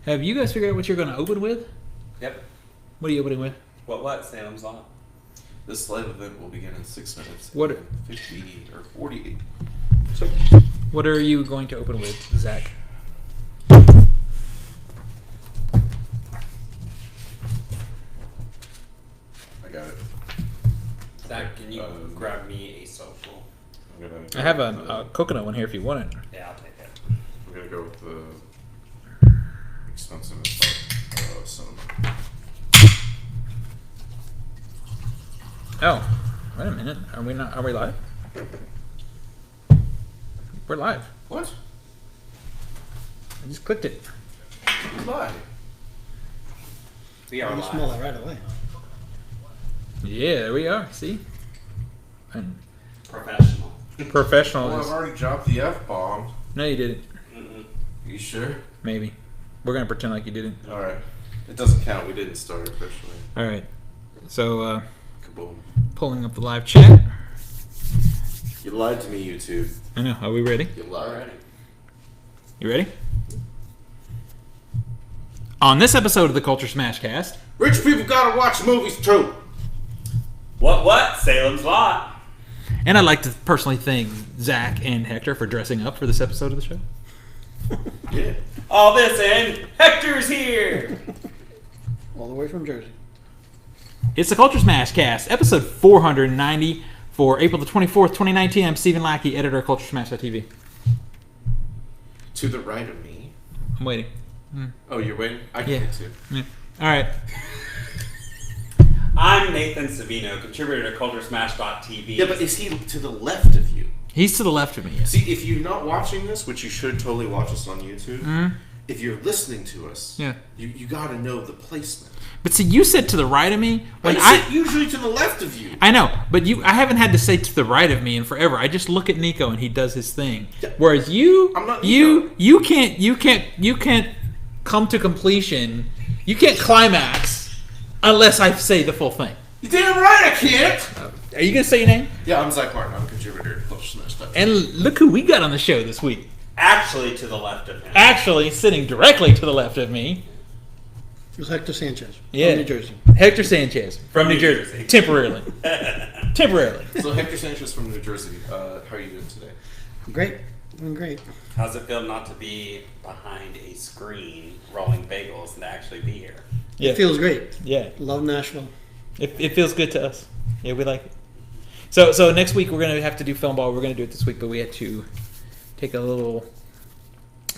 Have you guys figured out what you're going to open with? Yep. What are you opening with? What? Salem's Lot. This live event will begin in 6 minutes. What? 50 or 48. What are you going to open with, Zach? I got it. Zach, can you grab me a social? I have a coconut one here if you want it. Yeah, I'll take it. I'm going to go with the expensive cinnamon. Oh, wait a minute. Are we live? We're live. What? I just clicked it. Why? We are You live. smell it right away. Yeah, there we are. See? And Professional. professional Well, is... I've already dropped the F-bomb. No, you didn't. Mm-mm. You sure? Maybe. We're going to pretend like you didn't. Alright. It doesn't count. We didn't start officially. All right. So, Kaboom. pulling up the live chat. You lied to me, YouTube. I know. Are we ready? You lied. Alrighty. You ready? On this episode of the Culturesmash Cast, Rich people gotta watch movies too. What? Salem's Lot. and I'd like to personally thank Zach and Hector for dressing up for this episode of the show. Yeah. All this and Hector's here. All the way from Jersey. It's the Culturesmash Cast, episode 490 for April the 24th, 2019. I'm Stephen Lackey, editor of Culturesmash.tv. To the right of me. I'm waiting. Oh, you're waiting? I can Yeah. get to. Yeah. All right. I'm Nathan Savino, contributor to Culturesmash.tv. Yeah, but is he to the left of you? He's to the left of me. Yes. See, if you're not watching this, which you should totally watch us on YouTube, if you're listening to us, Yeah. you gotta know the placement. But see, you said to the right of me when I sit usually to the left of you. I know, but I haven't had to say to the right of me in forever. I just look at Nico and he does his thing. Yeah. Whereas you, I'm not you can't come to completion. You can't climax unless I say the full thing. You damn right I can't! Are you gonna say your name? Yeah, I'm Zach Martin. I'm a contributor to Culturesmash.tv. And look who we got on the show this week. Actually to the left of him. Actually, sitting directly to the left of me, It was Hector Sanchez Yeah. from New Jersey. Hector Sanchez from New Jersey, temporarily. Temporarily. So Hector Sanchez from New Jersey, how are you doing today? Great. Doing great. How's it feel not to be behind a screen rolling bagels and to actually be here? Yeah, It feels great. yeah. Love Nashville. It feels good to us. Yeah, we like it. So next week we're gonna have to do film ball. We're gonna do it this week, but we had to take a little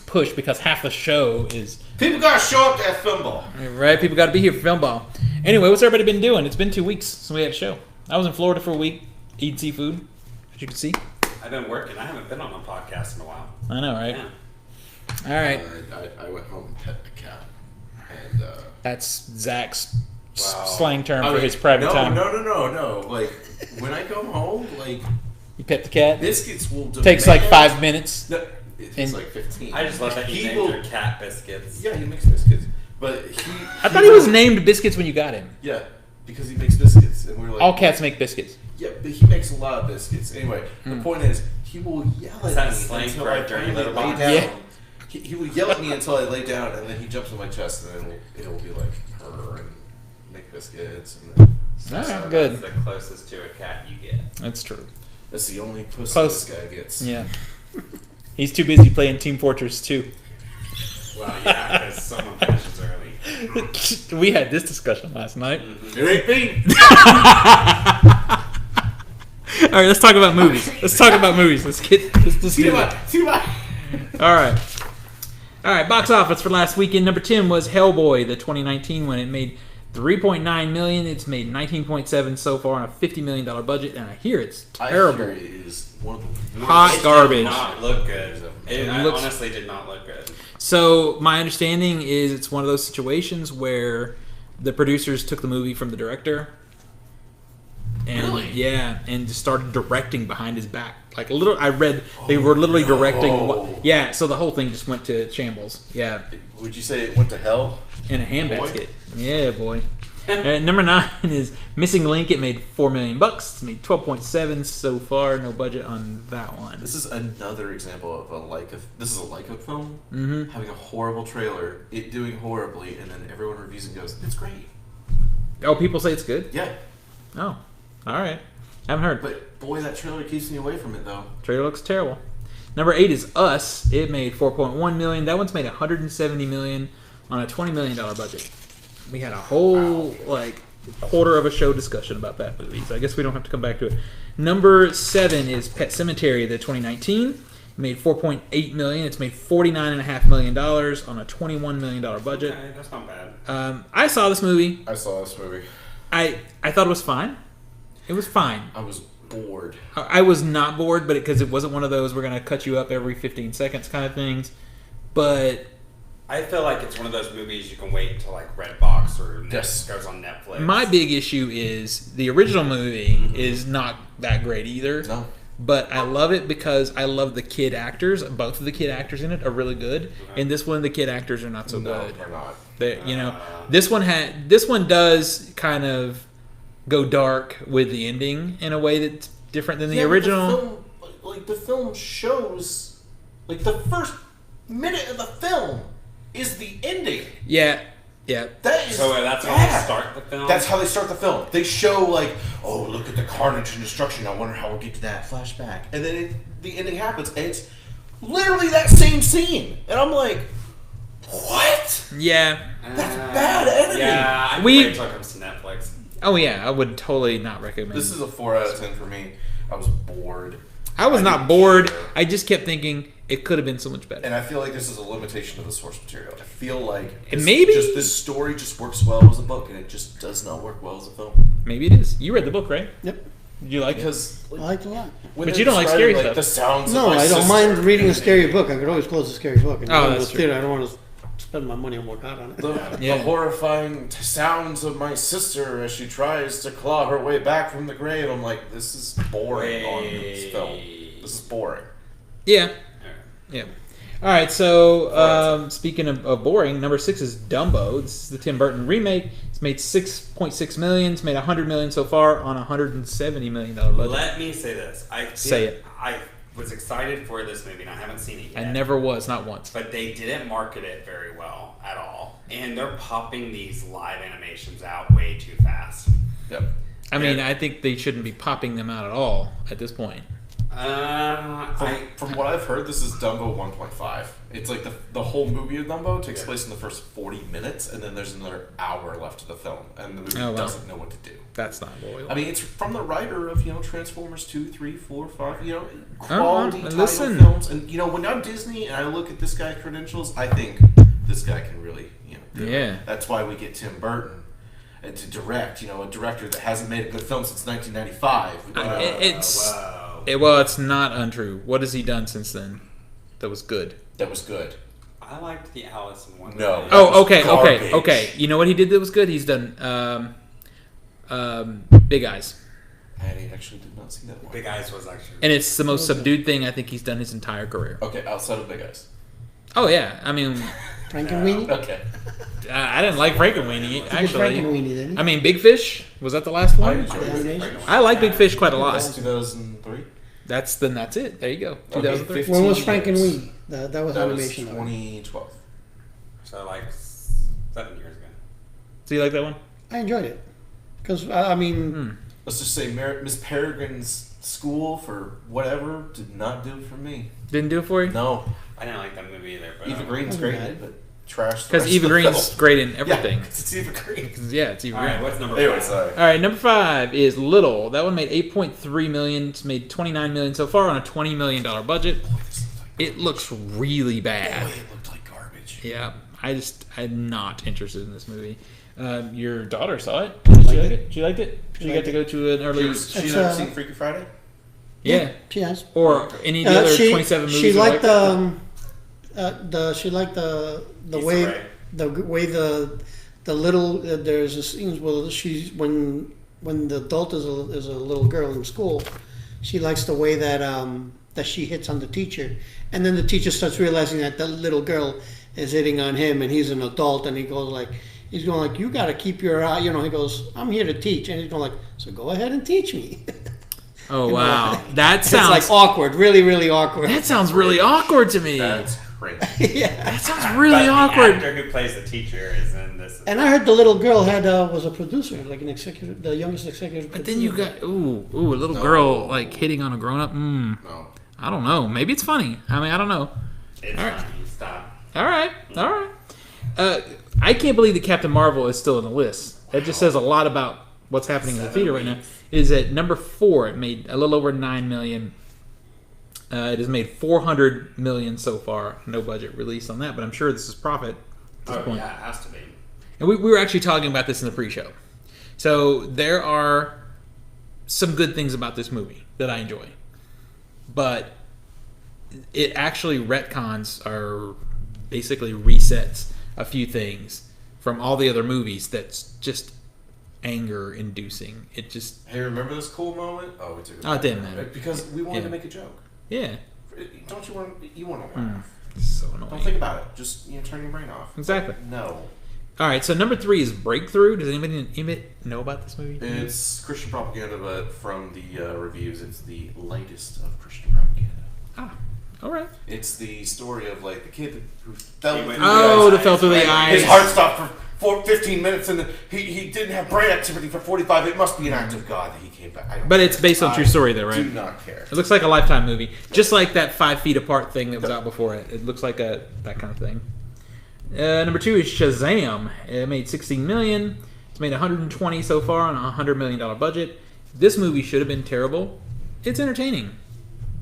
push because half the show is People gotta show up at film ball. right. People got to be here for film ball. Anyway, what's everybody been doing? It's been 2 weeks since we had a show. I was in Florida for a week, eating seafood, as you can see. I've been working. I haven't been on a podcast in a while. I know, right? Yeah. All right, I went home and pet the cat. And, that's Zach's Wow. slang term I for mean, his private time. No. Like, when I come home, like, You pet the cat. biscuits will demand... Takes like 5 minutes. No, it takes And- like 15. I just love that He you named will- your cat biscuits. Yeah, he makes biscuits. But I thought he was named Biscuits when you got him. Yeah, because he makes biscuits. And we're like... All cats make biscuits. Yeah, but he makes a lot of biscuits. Anyway, the point is, he will yell Is at that me slang until for I a dirty finally little lay box? down. Yeah. He will yell at me until I lay down, and then he jumps on my chest, and then it'll be like purr and make biscuits. And then All right, So good. That's the closest to a cat you get. That's true. that's the only pussy Close. this guy gets. Yeah. He's too busy playing Team Fortress 2. Well, yeah, because someone finishes early. We had this discussion last night. It ain't me. All right, let's talk about movies. Let's talk about movies. Let's do it. See what? All right. Box office for last weekend. Number 10 was Hellboy, the 2019 one. It made $3.9 million. It's made $19.7 so far on a $50 million budget, and I hear it's terrible. I hear it is one of the worst. Hot It garbage. did not look good. It looks- honestly did not look good. So my understanding is it's one of those situations where the producers took the movie from the director, and Really? yeah, and just started directing behind his back. Like I read they were literally directing. no. Yeah, so the whole thing just went to shambles. Yeah, Would you say it went to hell? in a Boy? handbasket. Yeah, boy. Number 9 is Missing Link. It made $4 million. It's made 12.7 so far. No budget on that one. This is another example of this is a Leica film Mm-hmm. having a horrible trailer, it doing horribly, and then everyone reviews and goes, "It's great." Oh, people say it's good? Yeah, Oh, all right. Haven't heard. but boy, that trailer keeps me away from it though. Trailer looks terrible. Number 8 is Us. It made $4.1 million. That one's made $170 million on a $20 million budget. We had a whole quarter of a show discussion about that movie, so I guess we don't have to come back to it. Number 7 is Pet Sematary, the 2019. It made $4.8 million. It's made $49.5 million on a $21 million budget. Okay, that's not bad. I saw this movie. I saw this movie. I thought it was fine. It was fine. I was bored. I was not bored, but because it wasn't one of those we're going to cut you up every 15 seconds kind of things. But I feel like it's one of those movies you can wait until like Redbox or Yes. goes on Netflix. my big issue is the original movie is not that great either. No. But I love it because I love the kid actors. Both of the kid actors in it are really good. And this one, the kid actors are not so No, good. they're not. This one does kind of go dark with the ending in a way that's different than the original. The film shows, the first minute of the film is the ending. Yeah. That is So that's how bad. they start the film? That's how they start the film. They show oh, look at the carnage and destruction. I wonder how we'll get to that flashback. And then the ending happens, and it's literally that same scene. And I'm like, what? Yeah. That's bad editing. Yeah, I We- wait until it comes to Netflix. Oh yeah, I would totally not recommend. This is a 4 out of 10 for me. I was bored. I was not didn't bored. care. I just kept thinking it could have been so much better. And I feel like this is a limitation of the source material. I feel like And maybe- this story just works well as a book, and it just does not work well as a film. Maybe it is. You read the book, right? Yep. Did you like it? Because I liked it a lot. when But they're you don't like describing, scary stuff. The sounds. No, of my I don't sister mind reading a and scary book. I could always close a scary book. And Oh, go to that's the true. theater. I don't want to spend my money and work out on it. The Yeah. horrifying sounds of my sister as she tries to claw her way back from the grave. I'm like, this is boring on this film. This is boring. Yeah. Yeah. All right. So speaking of boring, number 6 is Dumbo. This is the Tim Burton remake. It's made $6.6 million. It's made $100 million so far on a $170 million budget. Let me say this. Say it. I was excited for this movie, and I haven't seen it I yet. never was, not once. But they didn't market it very well at all. And they're popping these live animations out way too fast. Yep. I mean, I think they shouldn't be popping them out at all at this point. From what I've heard, this is Dumbo 1.5. It's like the whole movie of Dumbo takes place in the first 40 minutes, and then there's another hour left of the film, and the movie Oh, wow. doesn't know what to do. That's not loyal. I mean, it's from the writer of Transformers 2, 3, 4, 5. Quality title listen. films. And when I'm Disney and I look at this guy's credentials, I think this guy can really do it. Yeah. That's why we get Tim Burton and to direct. A director that hasn't made a good film since 1995. Well, it's not untrue. What has he done since then that was good? That was good. I liked the Alice in Wonderland. No. Oh, okay. Garbage. You know what he did that was good? He's done Big Eyes. I actually did not see that one. Big Eyes was actually... And it's the most subdued thing I think he's done his entire career. Okay, outside of Big Eyes. Oh, yeah. I mean, Frankenweenie? Okay. I didn't like Frankenweenie, He did actually. Frankenweenie, didn't he? I mean, Big Fish? Was that the last I one? enjoyed it. Animation? I like Big Fish quite a lot. That's 2003. That's it. There you go. Okay, 2003. 15 When was years. Frankenweenie? That was That was animation. though. 2012. So, 7 years ago. So you like that one? I enjoyed it. Because, I mean, Hmm. Let's just say Miss Peregrine's school for whatever did not do it for me. Didn't do it for you? No. I didn't like that movie either. But Eva Green's great in it, but trash. the Because rest Eva of the Green's film. great in everything. Yeah, 'cause it's Eva Green. Yeah, it's Eva All Green. right, what's number Anyway, 5? sorry. All right, number 5 is Little. That one made $8.3 million. It's made $29 million so far on a $20 million budget. It looks really bad. Boy, it looked like garbage. Yeah, I'm not interested in this movie. Your daughter saw it. Did she like it? She liked it. She got to go to an early. She It's, never seen Freaky Friday? Yeah, she has. or any of the other 27 movies. She you liked like? she liked the Issa way Rae. the way the little there's a scene where she's when the adult is a little girl in school, she likes the way that that she hits on the teacher, and then the teacher starts realizing that the little girl is hitting on him, and he's an adult, and he goes like he's going like, you got to keep your eye. You know, he goes, I'm here to teach, and he's going like, so go ahead and teach me. Oh wow, that It's sounds like awkward, really, really awkward. that sounds really awkward to me. That's crazy. Yeah. That sounds really But awkward. The actor who plays the teacher is in this. And I heard the little girl was a producer, like an executive, the youngest executive. But then you got a little No. girl like hitting on a grown up. No. I don't know. Maybe it's funny. I mean, I don't know. It's All right. funny. Stop. All right. I can't believe that Captain Marvel is still on the list. That just says a lot about what's happening in the 7 theater right now. weeks. Is at number 4. It made a little over $9 million. It has made $400 million so far. No budget release on that, but I'm sure this is profit at this Oh point. yeah, it has to be. And we were actually talking about this in the pre-show. So there are some good things about this movie that I enjoy. But it actually retcons or basically resets a few things from all the other movies that's just anger-inducing. It just... Hey, remember this cool moment? Oh, we took it. Oh, it didn't matter. Because we wanted Yeah. to make a joke. Yeah. Don't you want to laugh? So Don't annoying. think about it. Just turn your brain off. Exactly. No. All right, so number 3 is Breakthrough. Does anybody know about this movie? It's Christian propaganda, but from the reviews, it's the lightest of Christian propaganda. Ah, all right. It's the story of like the kid who fell He through went- the Oh, ice. that fell through the And eyes. His heart stopped for 15 minutes, and he didn't have brain activity for 45. It must be an act of God that he came back. I don't But care. it's based on true story, though, right? Do not care. It looks like a Lifetime movie, just like that 5 Feet Apart thing that was out before it. It looks like that kind of thing. Number 2 is Shazam. It made $16 million. It's made $120 so far on a $100 million budget. This movie should have been terrible. It's entertaining.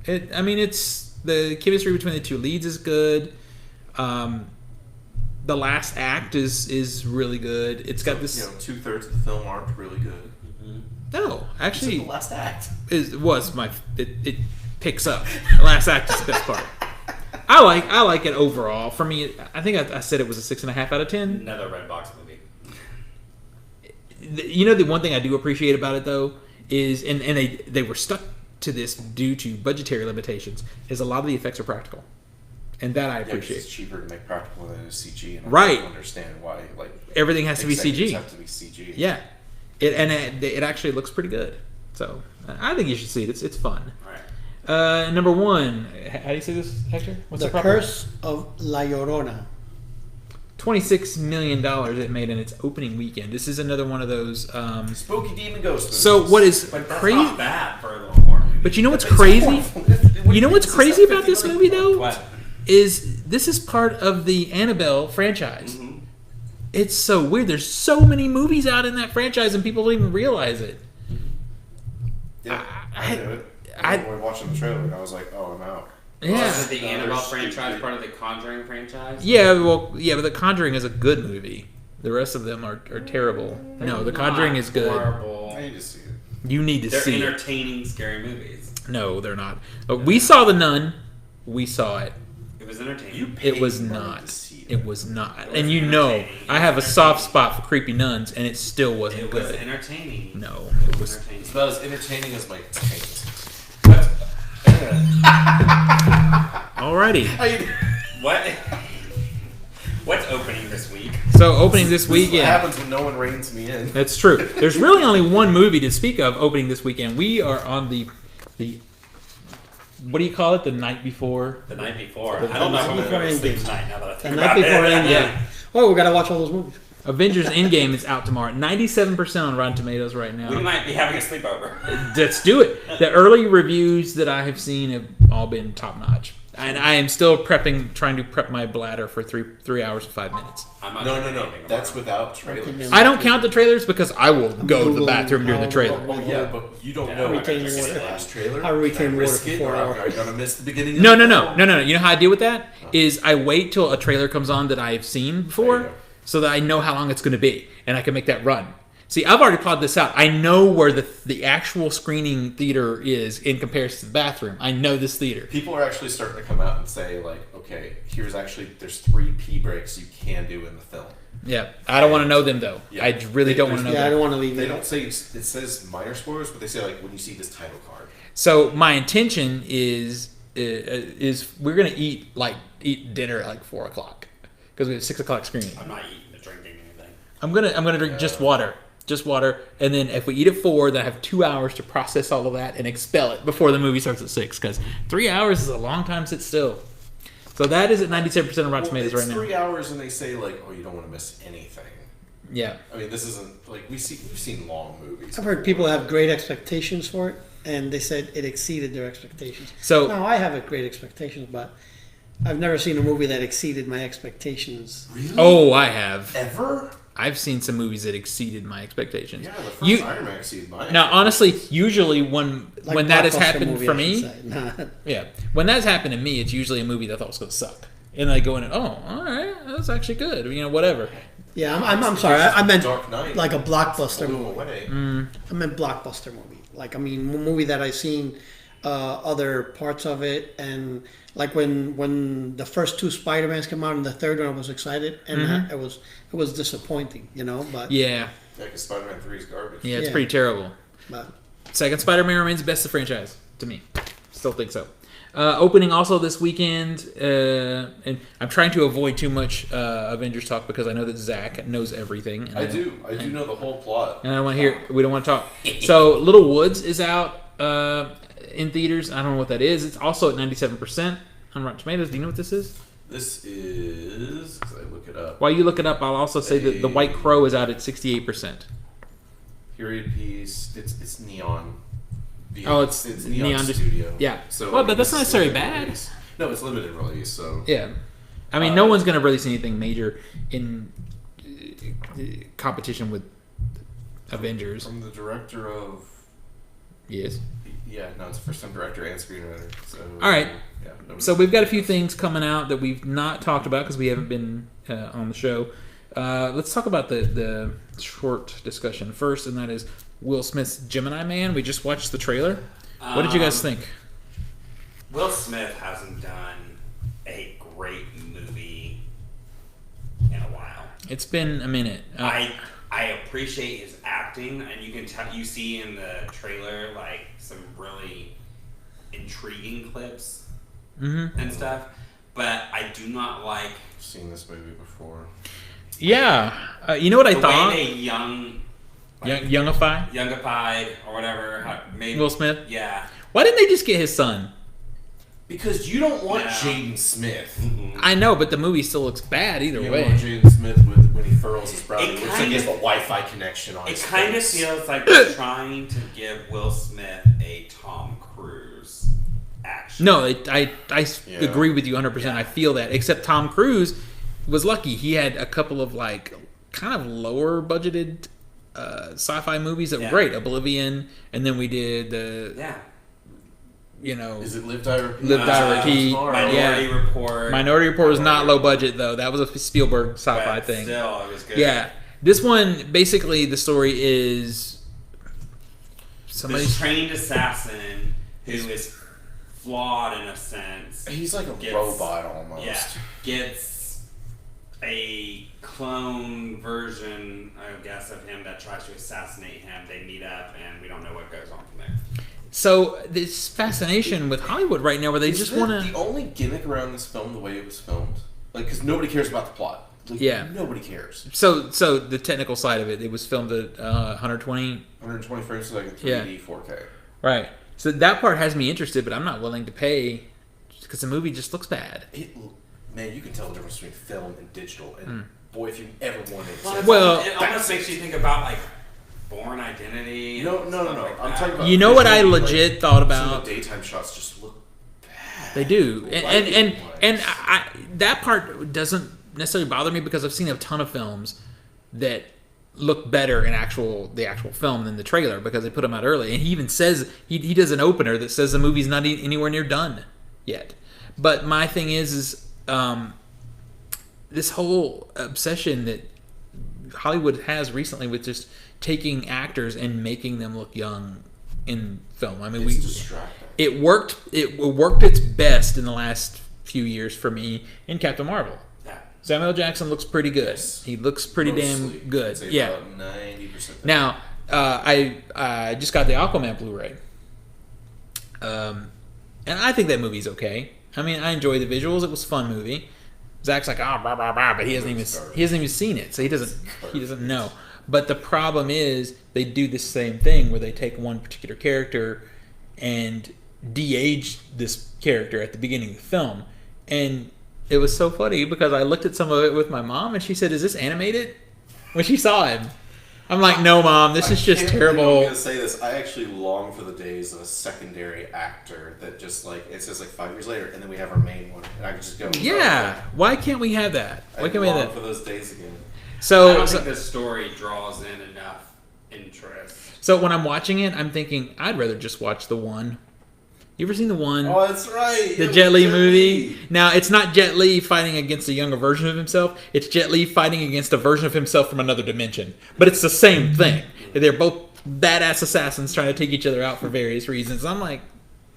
It's the chemistry between the two leads is good. The last act is really good. It's got this. 2/3 of the film aren't really good. No, actually, the last act. It picks up. The last act is the best part. I like it overall. For me, I think I said it was a 6.5 out of 10. Another red box movie. You know, the one thing I do appreciate about it though is, and they were stuck to this due to budgetary limitations, is a lot of the effects are practical, and that I Yeah, 'cause appreciate. it's cheaper to make practical than it is CG. And Right. I don't understand why. Like Everything has to be executives CG. Have to be CG. Yeah, it actually looks pretty good. So I think you should see it. It's fun. All right. Number 1. How do you say this, Hector? What's The proper? Curse of La Llorona. $26 million it made in its opening weekend. This is another one of those. Spooky demon ghost. So movies. what is But that's crazy? not bad for a little horror movie. But you know what's It's crazy? horrible. You know what's crazy about this movie though? What? Is this is part of the Annabelle franchise. Mhm. It's so weird. There's so many movies out in that franchise, and people don't even realize it. Yeah, I- I knew it. I- When we were watching the trailer, and I was like, "Oh, I'm out." Yeah. Is it the No, Annabelle there's- franchise part of the Conjuring franchise? Yeah, well, yeah, but The Conjuring is a good movie. The rest of them are terrible. No, The Conjuring Not is good. Horrible. I need to see it. You need to They're see it. entertaining, scary movies. No, they're not. But we saw The Nun. We saw it. It was entertaining. You It was paid money not. to see it. It was not. It And was you know, entertaining. I have a soft spot for creepy nuns, and it still wasn't It was good. entertaining. No, It it was was. entertaining. It's about as entertaining as my taint. Alrighty. What? What's opening this week? So opening this What weekend. happens when no one reins me in? That's true. There's really only one movie to speak of opening this weekend. We are on the what do you call it? The night before. The night before. The I don't know night if I'm before going to sleep Endgame. tonight now that I The think night about before it. Endgame. Yeah. Oh, we gotta watch all those movies. Avengers Endgame is out tomorrow. 97% on Rotten Tomatoes right We now. might be having a sleepover. Let's do it. The early reviews that I have seen have all been top notch. And I am still trying to prep my bladder for 3 hours and 5 minutes. I'm not No, drinking no, no. anything That's tomorrow. without trailers. I don't count the trailers because I will go to the bathroom during the trailer. Oh yeah, but you don't Yeah, know. I'm not gonna This is drink the it. last trailer. I retain Can water risk for it, 4 or hours. Are you gonna miss the beginning? No. Of the film? You know how I deal with that? Is I wait till a trailer comes on that I've seen There you before go. so that I know how long it's going to be and I can make that run. See, I've already plotted this out. I know where the actual screening theater is in comparison to the bathroom. I know this theater. People are actually starting to come out and say like, okay, there's 3 pee breaks you can do in the film. Yeah, I don't want to know them though. Yeah. I really don't want to know Yeah, I them. don't want to leave They it. don't say it says minor spoilers, but they say like when you see this title card. So my intention is we're gonna eat dinner at like 4:00 because we have 6:00 screening. I'm not eating or drinking anything. I'm gonna drink just water, and then if we eat at 4, then I have 2 hours to process all of that and expel it before the movie starts at 6. Because 3 hours is a long time to sit still. So that is at 97% of Rotten Tomatoes right now. 3 hours, and they say like, "Oh, you don't want to miss anything." Yeah. I mean, this isn't like we've seen long movies. I've heard people have great expectations for it, and they said it exceeded their expectations. So No, I have great expectations, but I've never seen a movie that exceeded my expectations. Really? oh, I have. Ever? I've seen some movies that exceeded my expectations. Yeah, the first Iron Man exceeded mine. Now, honestly, usually when that has Blockbuster happened movie, for I should me, say. Nah. yeah, when that's happened to me, it's usually a movie that I thought was going to suck, and I go in and all right, that's actually good, whatever. Yeah, I'm sorry. I meant Dark Knight. like a blockbuster Blew movie. away. I meant blockbuster movie. Like, I mean, a movie that I've seen other parts of it, and like when the first 2 Spider-Mans came out and the third one, I was excited, and it was disappointing, But Yeah, Yeah, because Spider-Man 3 is garbage. yeah, it's Yeah. pretty terrible. but Second Spider-Man remains the best of the franchise to me. Still think so. Opening also this weekend, and I'm trying to avoid too much Avengers talk because I know that Zach knows everything. And I do know the whole plot. And I don't want to hear. We don't want to talk. So, Little Woods is out in theaters. I don't know what that is. It's also at 97% on Rotten Tomatoes. Do you know what this is? This is, because I look it up, While you look it up, I'll also say that The White Crow is out at 68%. period piece. It's Neon. Oh, it's Neon Neon Studio. Yeah. So Well, but that's this not is necessarily limited bad. release. No, it's limited release. So Yeah. I mean, no one's going to release anything major in competition with Avengers. from the director of Yes. it's first time director and screenwriter. So All right. Yeah. So we've got a few things coming out that we've not talked about because we haven't been on the show. Let's talk about the short discussion first, and that is Will Smith's Gemini Man. We just watched the trailer. What did you guys think? Will Smith hasn't done a great movie in a while. It's been a minute. I appreciate his acting, and you can tell, you see in the trailer like some really intriguing clips and stuff. But I do not like I've seen this movie before. Yeah. You know what I the thought? way they Youngify? youngified or whatever. Maybe Will Smith? Yeah. Why didn't they just get his son? Because you don't want Yeah. Jaden Smith. I know, but the movie still looks bad either You way. want Jaden Smith when he furls his brow. It It looks like kinda- he has a Wi-Fi connection on It his kind of face. feels like they're trying to give Will Smith a Tom Cruise action. No, I Yeah. agree with you 100%. Yeah. I feel that. Except Tom Cruise was lucky. He had a couple of like kind of lower budgeted sci-fi movies that were Yeah. great. Oblivion, and then we did the Yeah. Is it Live, Die, Repeat? Live, Die, Repeat. Minority Report. Minority Report was not low budget though. That was a Spielberg sci-fi but thing. Still, it was good. Yeah. This one, basically, the story is somebody's This trained assassin who is flawed in a sense. He's like a Gets- robot almost. Yeah, gets a clone version, I guess, of him that tries to assassinate him. They meet up, and we don't know what goes on from there. So this fascination with Hollywood right now, where they just want The to. only gimmick around this film, the way it was filmed, like, because nobody cares about the plot. Like, Yeah. Nobody cares. So the technical side of it, it was filmed at 120. 120 frames per second, Yeah. 3D, 4K. Right. So that part has me interested, but I'm not willing to pay because the movie just looks bad. Man, you can tell the difference between film and digital. And boy, if you ever wanted Well, it almost makes you think about like Born Identity. No. and stuff like I'm that. talking about. You know what I visually, legit thought Some about? of the daytime shots just look bad. They do, and Lighting-wise. that part doesn't necessarily bother me because I've seen a ton of films that look better in the actual film than the trailer because they put them out early. And he even says he does an opener that says the movie's not anywhere near done yet. But my thing is this whole obsession that Hollywood has recently with just taking actors and making them look young in film. I mean, It's distracting. it worked its best in the last few years for me in Captain Marvel. Yeah. Samuel L. Jackson looks pretty good. Yes. He looks pretty Mostly. damn good. I'd say Yeah. about 90%. Now, I just got the Aquaman Blu-ray, and I think that movie's okay. I mean, I enjoy the visuals. It was a fun movie. Zach's like, oh, blah, blah, blah, but he hasn't even seen it, so he doesn't know. But the problem is they do the same thing where they take one particular character and de-age this character at the beginning of the film. And it was so funny because I looked at some of it with my mom and she said, is this animated? When she saw him. I'm like, no, Mom, this is just terrible. I'm going to say this. I actually long for the days of a secondary actor that just like, it says like 5 years later and then we have our main one. And I can just go. Yeah. Why can't we have that? Why can't we have that? For those days again. I don't think the story draws in enough interest. So when I'm watching it, I'm thinking, I'd rather just watch the one. You ever seen the one? Oh, that's right. The Jet Li movie. Now, it's not Jet Li fighting against a younger version of himself. It's Jet Li fighting against a version of himself from another dimension. But it's the same thing. They're both badass assassins trying to take each other out for various reasons. I'm like,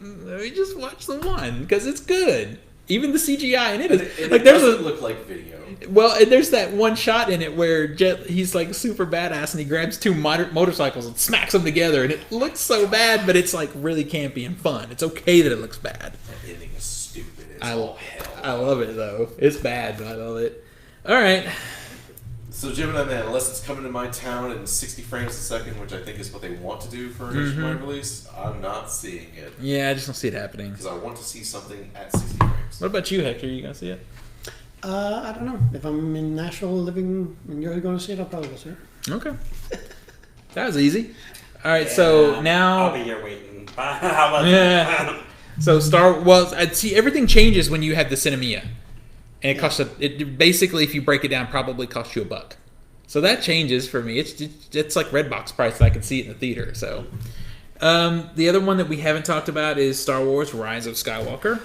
let me just watch the one because it's good. Even the CGI in it is like. There's doesn't look like video. Well, and there's that one shot in it where he's like super badass and he grabs two motorcycles and smacks them together, and it looks so bad, but it's like really campy and fun. It's okay that it looks bad. That ending is stupid. It's all hell. I love it though. It's bad, but I love it. All right. So Gemini Man, unless it's coming to my town in 60 frames a second, which I think is what they want to do for a nationwide release, I'm not seeing it. Yeah, I just don't see it happening. Because I want to see something at 60 frames. What about you, Hector? You gonna see it? I don't know. If I'm in Nashville living and you're going to see it, I'll probably go see it. Okay. That was easy. All right, so now I'll be here waiting. How about yeah. So I'd see everything changes when you have the Cinemia. And it costs it basically, if you break it down, probably costs you $1. So that changes for me. It's like Redbox price. I can see it in the theater. So the other one that we haven't talked about is Star Wars: Rise of Skywalker.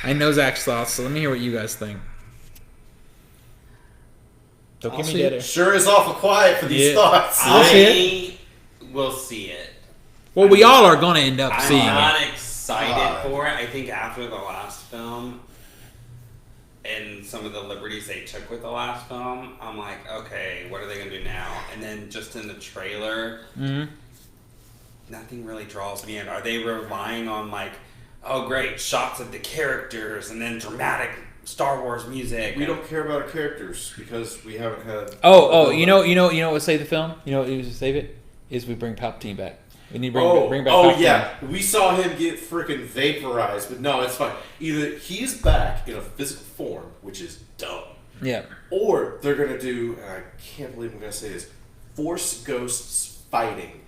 I know Zach's thoughts, so let me hear what you guys think. Don't give me dead air. Sure is awful quiet for these thoughts. I will see it. Well, we all are going to end up seeing it. I'm not excited for it. I think after the last film and some of the liberties they took with the last film, I'm like, okay, what are they going to do now? And then just in the trailer, nothing really draws me in. Are they relying on like, oh great, shots of the characters and then dramatic Star Wars music? We don't care about our characters because we haven't had. You know what would save the film? You know what would save it? Is we bring Palpatine back. We need to bring back Palpatine. Oh yeah, we saw him get freaking vaporized, but no, it's fine. Either he's back in a physical form, which is dumb. Yeah. Or they're gonna do, and I can't believe I'm gonna say this, Force Ghosts fighting,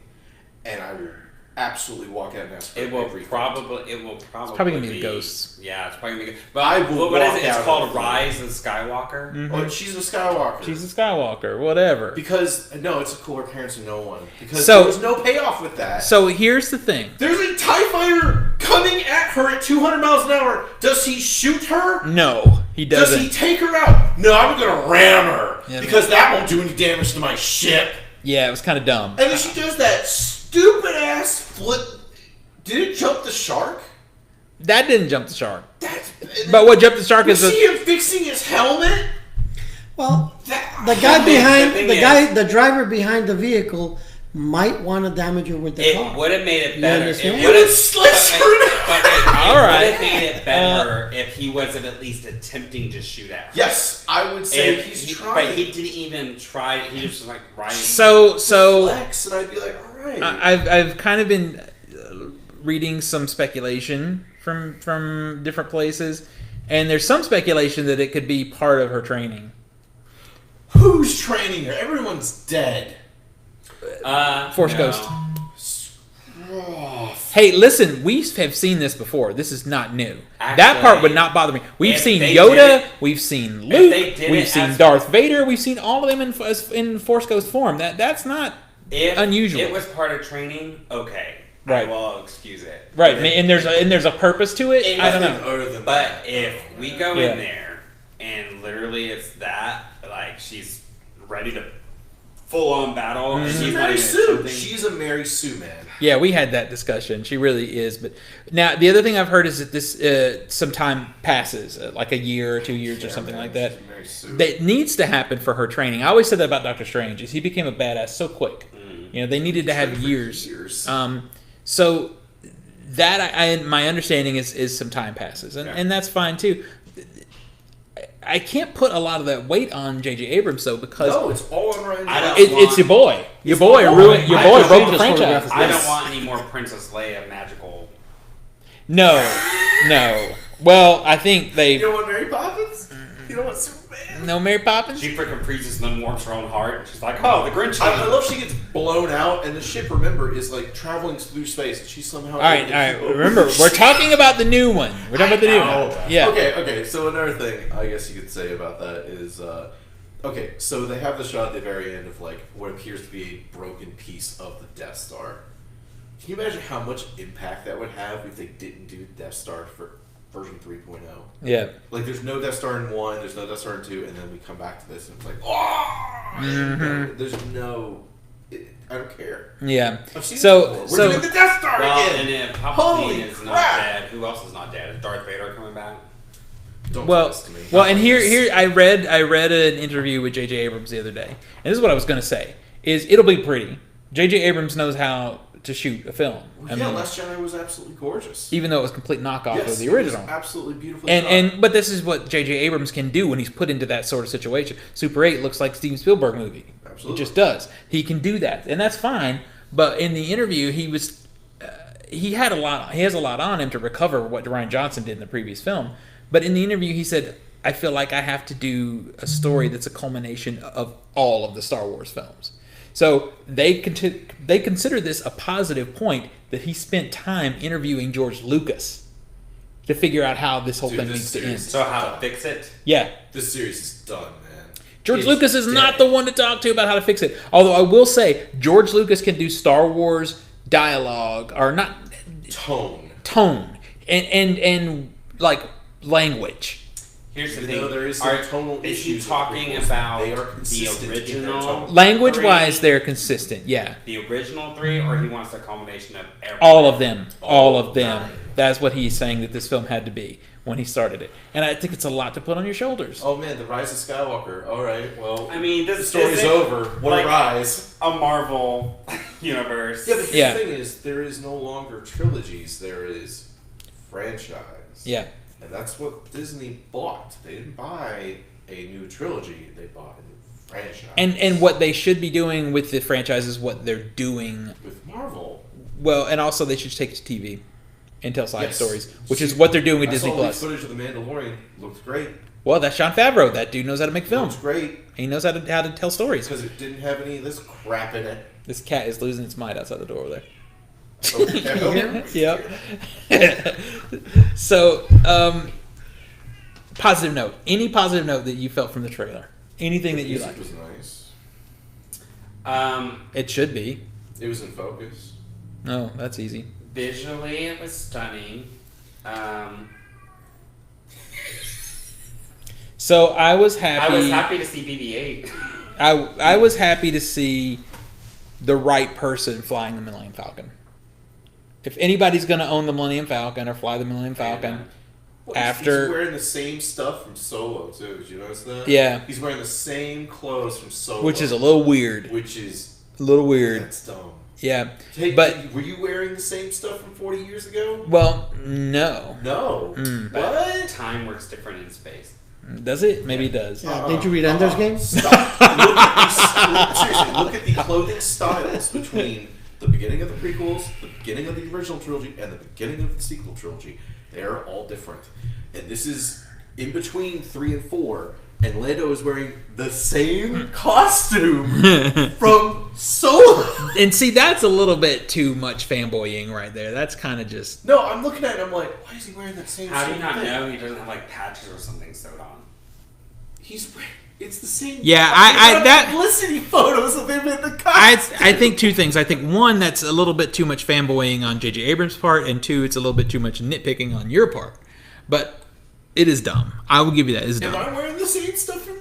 and I will absolutely walk out and ask for It will probably It's probably gonna be the ghosts. Yeah, it's probably gonna be. But what is it? It's called Rise of Skywalker. Mm-hmm. Oh, she's a Skywalker. She's a Skywalker, whatever. Because no, it's a cooler parents of no one. Because So- there's no payoff with that. So here's the thing. There's a TIE fighter coming at her at 200 miles an hour. Does he shoot her? No, he doesn't. Does he take her out? No, I'm gonna ram her Yeah, because that won't do any damage to my ship. Yeah, it was kind of dumb. And then she does that stupid ass flip. Did it jump the shark? That didn't jump the shark. But what jumped the shark is see him fixing his helmet. Well, the guy the driver behind the vehicle might want to damage her with the car. It would have made it better. understand? It would have All right. would have made it better if he wasn't at least attempting to shoot at her. Yes, I would say he's trying. But he didn't even try. He just was like riding. So flex, and I'd be like, all right. I've kind of been reading some speculation from different places, and there's some speculation that it could be part of her training. Who's training her? Everyone's dead. Force Ghost. Hey, listen, we have seen this before. This is not new. That part would not bother me. We've seen Yoda, we've seen Luke, we've seen Darth Vader, we've seen all of them in Force Ghost form. That's not unusual. If it was part of training, okay. Right. Well, excuse it. Right, and there's a purpose to it. I don't know. But if we go in there and literally it's that, like she's ready to full on battle, and she's Mary like Sue. She's a Mary Sue man. Yeah, we had that discussion. She really is. But now the other thing I've heard is that this some time passes, like a year or 2 years or something like that. That needs to happen for her training. I always said that about Doctor Strange. Is he became a badass so quick. You know, they needed to have years. So that my understanding is some time passes, and that's fine too. I can't put a lot of that weight on J.J. Abrams though because No, it's all on Ryan I Johnson. don't it's your boy. Your boy ruined. Your I boy don't broke the just franchise. photograph I Yes. don't want any more Princess Leia magical. No. Well, I think they. You don't want Mary Poppins? You don't want Superman? No Mary Poppins. She freaking freezes and then warms her own heart. And she's like, oh, the Grinch. I love she gets blown out, and the ship, remember, is like traveling through space, and she's somehow. All right. Remember, we're talking about the new one. We're talking about the new know. one. Yeah. Okay. So another thing I guess you could say about that is, okay, so they have the shot at the very end of like what appears to be a broken piece of the Death Star. Can you imagine how much impact that would have if they didn't do Death Star for version 3.0? Yeah. Like, there's no Death Star in 1, there's no Death Star in 2, and then we come back to this, and it's like, oh! There's no... I don't care. Yeah. I've seen it So before. We're doing the Death Star Well, again! and if Holy Palpatine is not crap! dead, who else is not dead? Is Darth Vader coming back? Don't do Well, this to me. and here I read an interview with J.J. Abrams the other day, and this is what I was going to say: is it'll be pretty. J.J. Abrams knows how to shoot a film. I mean, Last Jedi was absolutely gorgeous. even though it was a complete knockoff Yes, of the it was original. absolutely beautiful. But this is what J.J. Abrams can do when he's put into that sort of situation. Super 8 looks like Steven Spielberg movie. Absolutely. It just does. He can do that, and that's fine. But in the interview, he has a lot on him to recover what Ryan Johnson did in the previous film. But in the interview, he said, "I feel like I have to do a story that's a culmination of all of the Star Wars films." So they consider this a positive point that he spent time interviewing George Lucas to figure out how this whole thing needs to end. So how to fix it? Yeah. This series is done, man. George It's Lucas is not dead. the one to talk to about how to fix it. Although I will say, George Lucas can do Star Wars dialogue, or not tone, and like language. Here's the Even thing. though there is some tonal is he issues with talking prequels, about they are the consistent in their original tone. Language-wise, 3, they're consistent. Yeah, the original 3, or he wants a combination of everything? all of them. All of them. Right. That's what he's saying that this film had to be when he started it. And I think it's a lot to put on your shoulders. Oh man, the Rise of Skywalker. All right, well, I mean, this the story's isn't over. What like a rise! a Marvel universe. Yeah, but here's Yeah. the thing: is there is no longer trilogies. There is franchise. Yeah. And that's what Disney bought. They didn't buy a new trilogy. They bought a new franchise. And what they should be doing with the franchise is what they're doing. with Marvel, Well, and also they should take it to TV and tell side Yes. stories, which is what they're doing with I Disney saw Plus. footage of the Mandalorian. Looked great. Well, that's Jon Favreau. That dude knows how to make films. Looked great He knows how to tell stories. because it didn't have any of this crap in it. This cat is losing its mind outside the door over there. Okay. Yep. So, positive note. Any positive note that you felt from the trailer? Anything that you Music liked? was nice. It should be. It was in focus. No, that's easy. Visually, it was stunning. So I was happy. I was happy to see BB-8. I was happy to see the right person flying the Millennium Falcon. If anybody's going to own the Millennium Falcon or fly the Millennium Falcon, Well, after he's wearing the same stuff from Solo too. Did you notice that? Yeah. He's wearing the same clothes from Solo, which is a little weird. which is A little weird. that's dumb. Yeah. Hey, But were you wearing the same stuff from 40 years ago? well, no. No. Mm. What? Time works different in space. Does it? Maybe it does. Yeah, did you read Ender's Game? Stop. Seriously, look at the clothing styles between the beginning of the prequels, the beginning of the original trilogy, and the beginning of the sequel trilogy. They're all different. And this is in between 3 and 4, and Lando is wearing the same costume from Solo. And see, that's a little bit too much fanboying right there. That's kind of just... No, I'm looking at it and I'm like, why is he wearing that same How do same you not thing? know he doesn't have like patches or something sewed on? It's the same. Yeah, that publicity photos of him in the costume. I think two things. I think one, that's a little bit too much fanboying on J.J. Abrams' part, and two, it's a little bit too much nitpicking on your part. But it is dumb. I will give you that. It's Am dumb. I wearing the same stuff from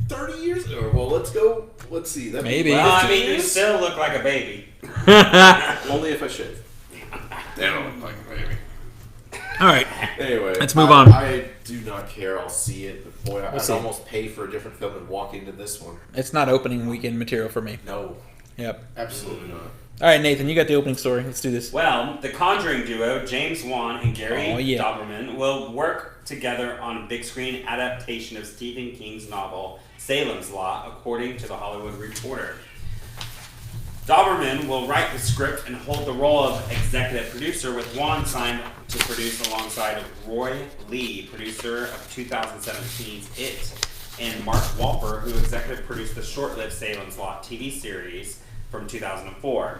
30 years ago? Well, let's go. Let's see. That'd be Maybe. Well, I 15 mean, you years? still look like a baby. Only if I shave. They don't look like a baby. All right. Anyway, Let's move on. I do not care. I'll see it. But boy, I'd see. almost pay for a different film and walk into this one. It's not opening weekend material for me. No. Yep. Absolutely not. All right, Nathan, you got the opening story. Let's do this. Well, the Conjuring duo, James Wan and Gary Oh, yeah. Doberman, will work together on a big screen adaptation of Stephen King's novel Salem's Lot, according to The Hollywood Reporter. Doberman will write the script and hold the role of executive producer, with Wan signed to produce alongside Roy Lee, producer of 2017's It, and Mark Walper, who executive produced the short-lived Salem's Lot TV series from 2004.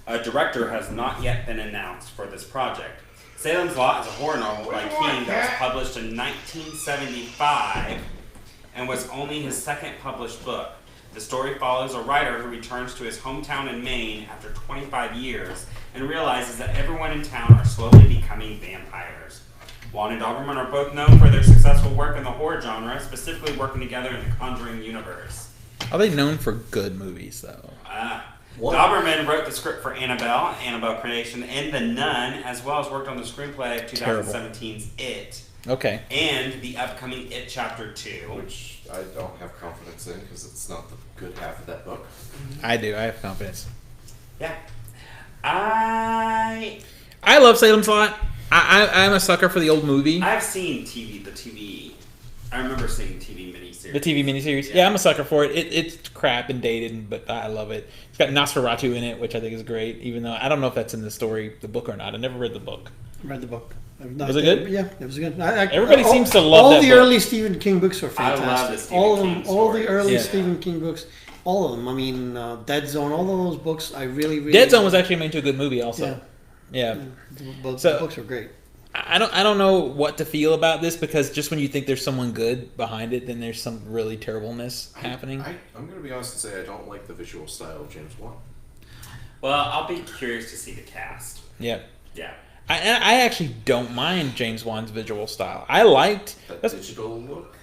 A director has not yet been announced for this project. Salem's Lot is a horror novel by King that was published in 1975 and was only his second published book. The story follows a writer who returns to his hometown in Maine after 25 years and realizes that everyone in town are slowly becoming vampires. Wan and Doberman are both known for their successful work in the horror genre, specifically working together in the Conjuring universe. Are they known for good movies, though? Doberman wrote the script for Annabelle, Annabelle Creation, and The Nun, as well as worked on the screenplay of 2017's It. Okay. And the upcoming It Chapter 2. Which I don't have confidence in because it's not the good half of that book. I do. I have confidence. Yeah. I love Salem's Lot. I'm a sucker for the old movie. I've seen the TV. I remember seeing TV miniseries. The TV miniseries. Yeah, I'm a sucker for it. It's crap and dated, but I love it. It's got Nosferatu in it, which I think is great, even though I don't know if that's in the story, the book or not. I never read the book. Read the book. Was it good? Yeah, it was good. Everybody seems to love all that the book. early Stephen King books were fantastic. I love the Stephen all of King them, all the stories. early Yeah. Stephen King books, all of them. I mean, Dead Zone, all of those books. I really. Dead Zone was actually made into a good movie, also. Yeah. The So- books were great. I don't know what to feel about this, because just when you think there's someone good behind it, then there's some really terribleness happening. I'm going to be honest and say I don't like the visual style of James Wan. Well, I'll be curious to see the cast. Yeah. Yeah. I actually don't mind James Wan's visual style. I liked That digital look.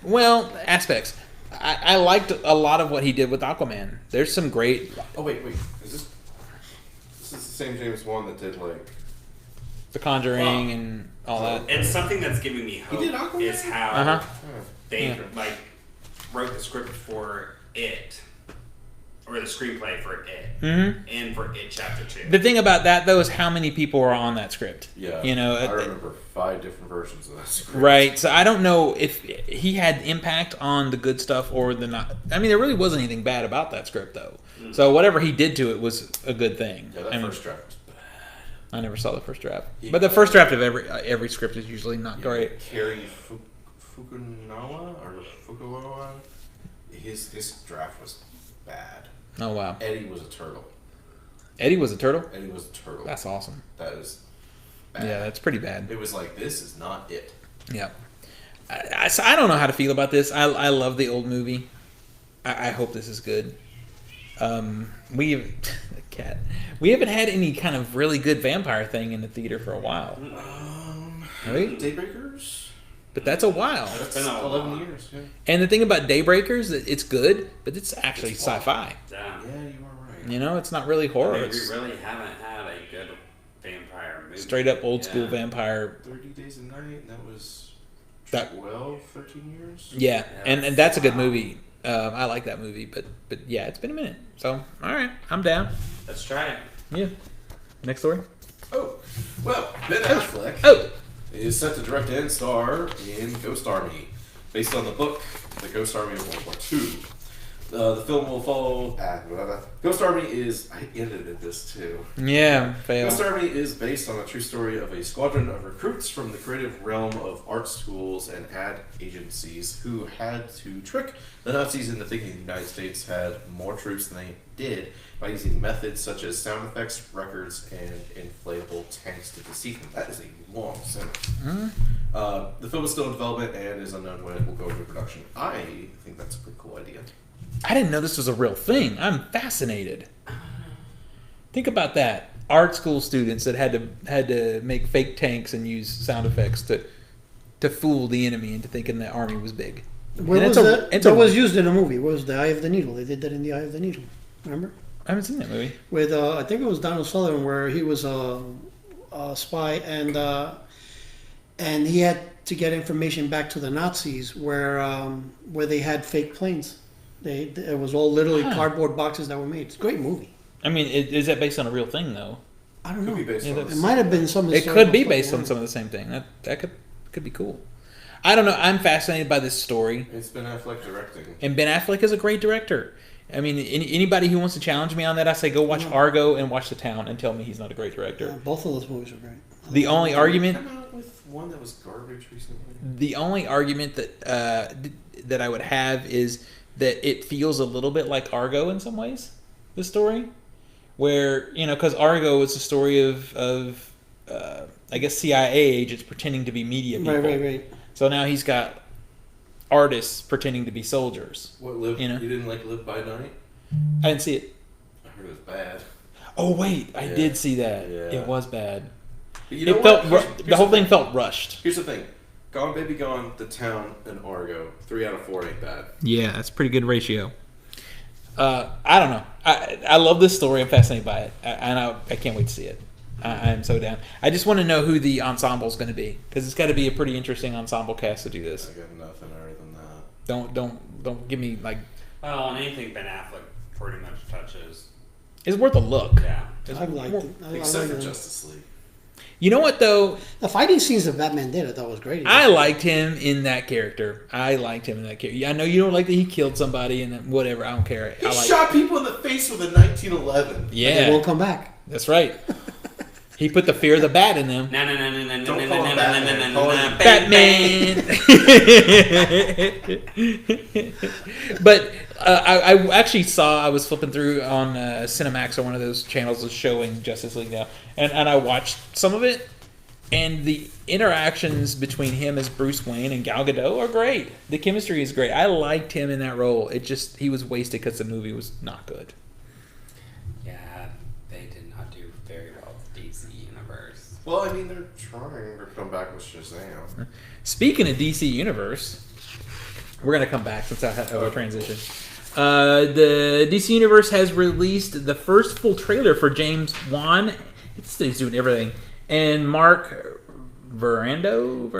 aspects. I liked a lot of what he did with Aquaman. There's some great Oh wait, is this is the same James Wan that did like The Conjuring Wow. and all that. And something that's giving me He did hope Aquaman? is how Uh-huh. they Yeah. wrote the script for It, or the screenplay for It, Mm-hmm. and for It Chapter 2. The thing about that, though, is how many people are on that script. Yeah, You know, I remember 5 different versions of that script. right? So I don't know if he had impact on the good stuff or the not. I mean, there really wasn't anything bad about that script, though. So whatever he did to it was a good thing. Yeah, that I mean, first draft was bad. I never saw the first draft, Yeah. but the first draft of every script is usually not great. Kerry Fukunawa or Fukunawa, his draft was bad. Oh wow, Eddie was a turtle. Eddie was a turtle. Eddie was a turtle. That's awesome. That is bad. Yeah, that's pretty bad. It was like, this is not it. Yeah, so I don't know how to feel about this. I love the old movie. I hope this is good. We haven't had any kind of really good vampire thing in the theater for a while. Right? Daybreakers? But that's a while. It's been a 11 while. years, yeah. And the thing about Daybreakers, it's good, but it's actually It's wild. sci-fi. Yeah. Yeah, you are right. You know, it's not really horror. I mean, It's we really haven't had a good vampire movie. straight up old school Yeah. vampire. 30 Days a Night, that was That- 12, 13 years? Yeah, Yeah, and that's a good wow. movie. I like that movie, but yeah, it's been a minute. So, all right, I'm down. Let's try it. Yeah. Next story. Oh, well, Ben Affleck Oh, is set to direct and star in Ghost Army, based on the book The Ghost Army of World War II. The film will follow. Ghost Army is. I edited this too. yeah, fail. Ghost Army is based on a true story of a squadron of recruits from the creative realm of art schools and ad agencies who had to trick the Nazis into thinking the United States had more troops than they did by using methods such as sound effects, records, and inflatable tanks to deceive them. That is a long sentence. The film is still in development and is unknown when it will go into production. I think that's a pretty cool idea. I didn't know this was a real thing. I'm fascinated. Think about that. Art school students that had to make fake tanks and use sound effects to fool the enemy into thinking the army was big. Where And was it's a- that? it's That a- was used in a movie. What was The Eye of the Needle? They did that in The Eye of the Needle. Remember? I haven't seen that movie. With I think it was Donald Sutherland, where he was a spy, and he had to get information back to the Nazis, where they had fake planes. It was all literally cardboard boxes that were made. It's a great movie. I mean, is that based on a real thing though? I don't know. Could be based on It might have been some. It could be based on some of the same thing. That could be cool. I don't know. I'm fascinated by this story. It's Ben Affleck directing. And Ben Affleck is a great director. I mean, anybody who wants to challenge me on that, I say go watch Argo and watch The Town and tell me he's not a great director. Yeah, both of those movies are great. The only argument. Come out with one that was garbage recently. The only argument that I would have is that it feels a little bit like Argo in some ways. The story, where because Argo is a story of I guess CIA agents pretending to be media people. Right. So now he's got artists pretending to be soldiers. What you didn't like Live by Night? I didn't see it. I heard it was bad. Oh wait, I did see that. Yeah. It was bad. But you know It what? felt the whole thing felt rushed. Here's the thing: Gone Baby Gone, The Town, and Argo. 3 out of 4 ain't bad. Yeah, that's a pretty good ratio. I don't know. I love this story. I'm fascinated by it, and I can't wait to see it. I'm so down. I just want to know who the ensemble is going to be, because it's got to be a pretty interesting ensemble cast to do this. I got nothing other than that. Don't give me like. Well, anything Ben Affleck pretty much touches. It's worth a look. Yeah. I liked it. Except for Justice League. You know what though? The fighting scenes that Batman did, I thought was great. I liked him in that character. I know you don't like that he killed somebody and then whatever. I don't care. He shot people in the face with a 1911. Yeah, They won't come back. that's right. He put the fear of the bat in them. No, Don't call him Batman. Call him Batman. But I actually I was flipping through on Cinemax or one of those channels that's showing Justice League now, and I watched some of it, and the interactions between him as Bruce Wayne and Gal Gadot are great. The chemistry is great. I liked him in that role. He was wasted because the movie was not good. Yeah, they did not do very well with DC Universe. Well, I mean, they're trying to come back with Shazam. Speaking of DC Universe, we're going to come back since I have a transition. The DC Universe has released the first full trailer for James Wan. He's doing everything. And Mark Veradine's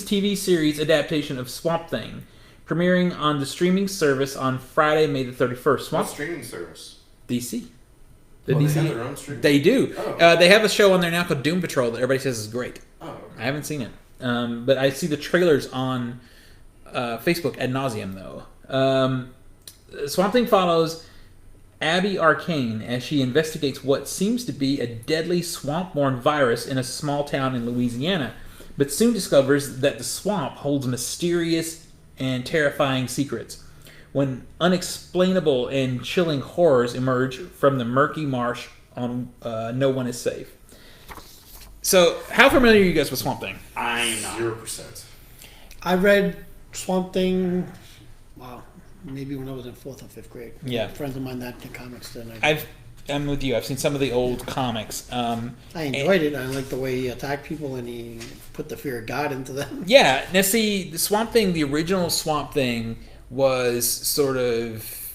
TV series adaptation of Swamp Thing, premiering on the streaming service on Friday, May the 31st. What streaming service? DC. They have their own streaming? They do. Oh. They have a show on there now called Doom Patrol that everybody says is great. Oh, okay. I haven't seen it. But I see the trailers on Facebook ad nauseum, though. Swamp Thing follows Abby Arcane as she investigates what seems to be a deadly swamp-borne virus in a small town in Louisiana, but soon discovers that the swamp holds mysterious and terrifying secrets. When unexplainable and chilling horrors emerge from the murky marsh on No One Is Safe. So, how familiar are you guys with Swamp Thing? I'm not. 0%. I read Swamp Thing, maybe when I was in 4th or 5th grade. Yeah. Friends of mine that did comics then. I'm with you. I've seen some of the old comics. I enjoyed it. I liked the way he attacked people and he put the fear of God into them. Yeah. Now, see, the Swamp Thing, the original Swamp Thing, was sort of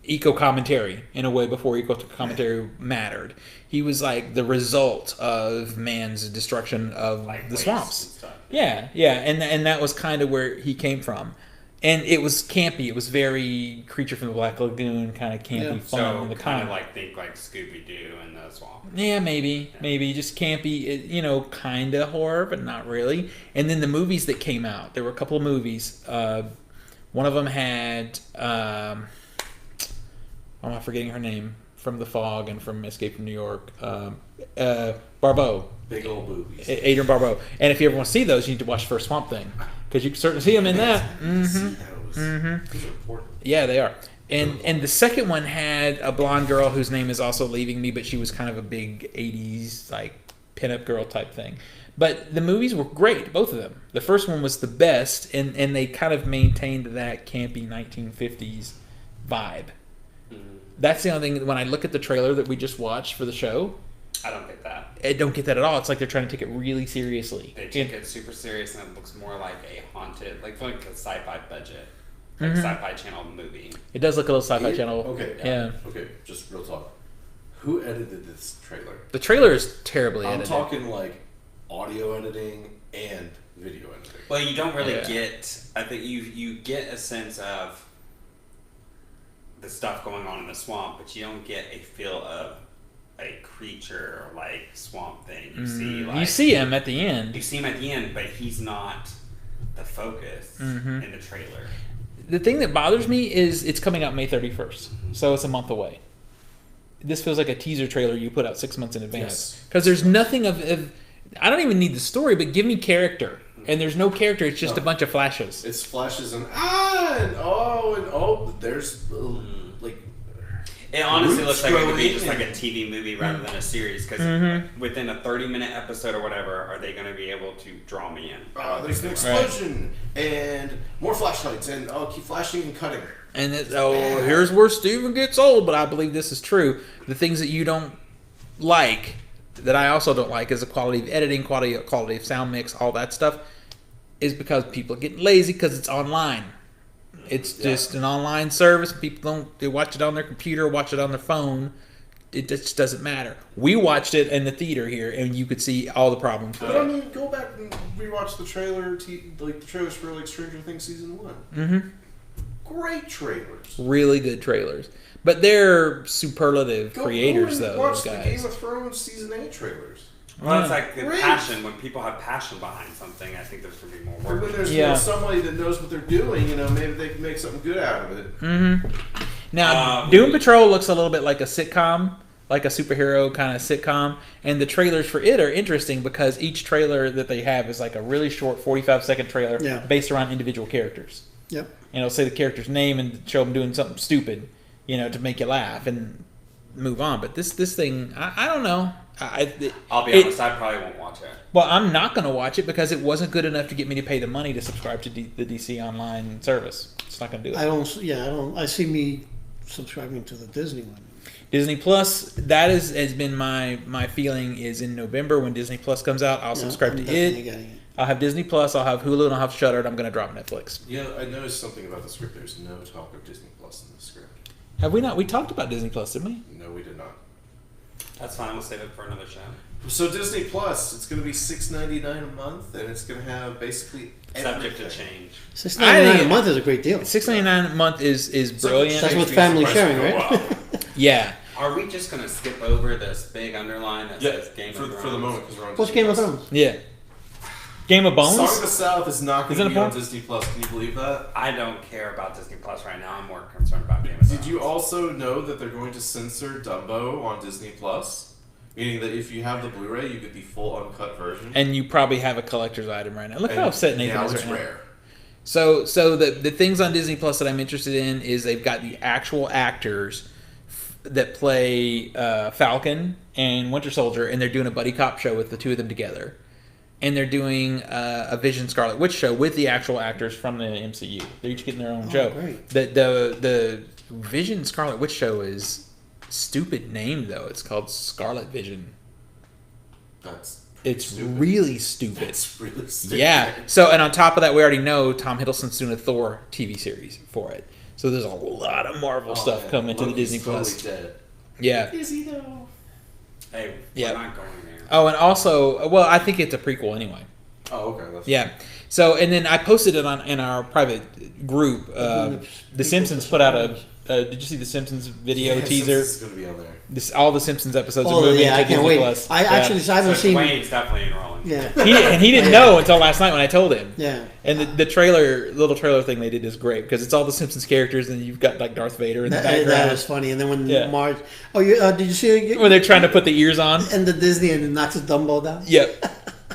eco-commentary in a way before eco-commentary mattered. He was like the result of man's destruction of the swamps. Yeah, and that was kind of where he came from. And it was campy. It was very Creature from the Black Lagoon kind of campy fun. So in the kind of comic. like think like Scooby-Doo in the swamp. Yeah, maybe just campy. Kind of horror, but not really. And then the movies that came out. There were a couple of movies. One of them had. I'm not forgetting her name from The Fog and from Escape from New York. Barbeau. Big old boobies. Adrian Barbeau. And if you ever want to see those, you need to watch First Swamp Thing. Because you can certainly see them in that. Those are important. Yeah, they are. And the second one had a blonde girl whose name is also leaving me, but she was kind of a big 80s, like, pinup girl type thing. But the movies were great, both of them. The first one was the best, and they kind of maintained that campy 1950s vibe. That's the only thing, when I look at the trailer that we just watched for the show, I don't get that. I don't get that at all. It's like they're trying to take it really seriously. They take it super serious, and it looks more like a haunted, like a sci-fi budget, like Sci-Fi Channel movie. It does look a little Sci-Fi Channel. Okay. Yeah. Okay, just real talk. Who edited this trailer? The trailer is terribly I'm edited. talking like audio editing and video ending. Well, you don't really get. I think you get a sense of the stuff going on in the swamp, but you don't get a feel of a creature or like Swamp Thing. You see him at the end. You see him at the end, but he's not the focus in the trailer. The thing that bothers me is it's coming out May 31st, so it's a month away. This feels like a teaser trailer you put out 6 months in advance. Because there's nothing of... I don't even need the story, but give me character. And there's no character, it's just a bunch of flashes. It's flashes and oh, there's like... It honestly looks like it could be just like a TV movie rather than a series, because within a 30-minute episode or whatever, are they going to be able to draw me in? There's an explosion and more flashlights and keep flashing and cutting. And here's where Steven gets old, but I believe this is true. The things that you don't like, that I also don't like, is the quality of editing, quality of sound mix, all that stuff, is because people are getting lazy because it's online. It's just an online service. People they watch it on their computer, watch it on their phone. It just doesn't matter. We watched it in the theater here, and you could see all the problems. But I mean, go back and rewatch the trailer, the trailers for like Stranger Things season 1. Mm-hmm. Great trailers. Really good trailers, but they're superlative creators, though. Watch Those guys. the Game of Thrones season 8 trailers. Well, it's like the passion. When people have passion behind something, I think there's going to be more work. When there's somebody that knows what they're doing, maybe they can make something good out of it. Mm-hmm. Now, Doom Patrol looks a little bit like a sitcom, like a superhero kind of sitcom, and the trailers for it are interesting because each trailer that they have is like a really short 45-second trailer based around individual characters. Yep. And it'll say the character's name and show them doing something stupid, to make you laugh and move on. But this thing, I don't know. I'll be honest, I probably won't watch it. Well, I'm not going to watch it because it wasn't good enough to get me to pay the money to subscribe to the DC Online service. It's not going to do it. I see me subscribing to the Disney one. Disney Plus, that has been my feeling is in November when Disney Plus comes out, I'll subscribe to it. I'll have Disney Plus, I'll have Hulu, and I'll have Shudder, and I'm going to drop Netflix. Yeah, I noticed something about the script. There's no talk of Disney Plus in the script. Have we not? We talked about Disney Plus, didn't we? No, we did not. That's fine. We'll save it for another show. So Disney Plus, it's going to be $6.99 a month, and it's going to have basically subject to change. $6.99 a month is a great deal. $6.99 a month is brilliant. That's with family sharing, right? Yeah. Are we just going to skip over this big underline that says Game of Thrones? For the moment, because we're on What's Disney Game of Plus. Thrones? Yeah. Game of Bones? Song of the South is not going to be it on Disney Plus. Can you believe that? I don't care about Disney Plus right now. I'm more concerned about Game of Thrones. Did you also know that they're going to censor Dumbo on Disney Plus? Meaning that if you have the Blu-ray, you get the full uncut version. And you probably have a collector's item right now. Look how upset Nathan is right now. Rare. So the things on Disney Plus that I'm interested in is they've got the actual actors that play Falcon and Winter Soldier, and they're doing a buddy cop show with the two of them together. And they're doing a Vision Scarlet Witch show with the actual actors from the MCU. They're each getting their own show. Great. The Vision Scarlet Witch show is stupid name though. It's called Scarlet Vision. It's stupid. Really stupid. It's really stupid. Yeah. So, and on top of that, we already know Tom Hiddleston's doing a Thor TV series for it. So there's a lot of Marvel stuff coming to the Disney Plus. Dead. Yeah. Is he though? Hey, we're not going there. Oh, and also, well, I think it's a prequel anyway. Oh, okay. Yeah. So, and then I posted it in our private group. The Simpsons put out a. Did you see the Simpsons video teaser? It's going to be on there. All the Simpsons episodes are moving to I can't Disney wait. Plus. I haven't seen. Wayne's definitely enrolling. Yeah. He didn't know until last night when I told him. Yeah. And the little trailer thing they did is great because it's all the Simpsons characters and you've got like Darth Vader in the background. That was funny. And then when Marge, did you see it? When they're trying to put the ears on and the Disney and it knocks his Dumbo down. Yep.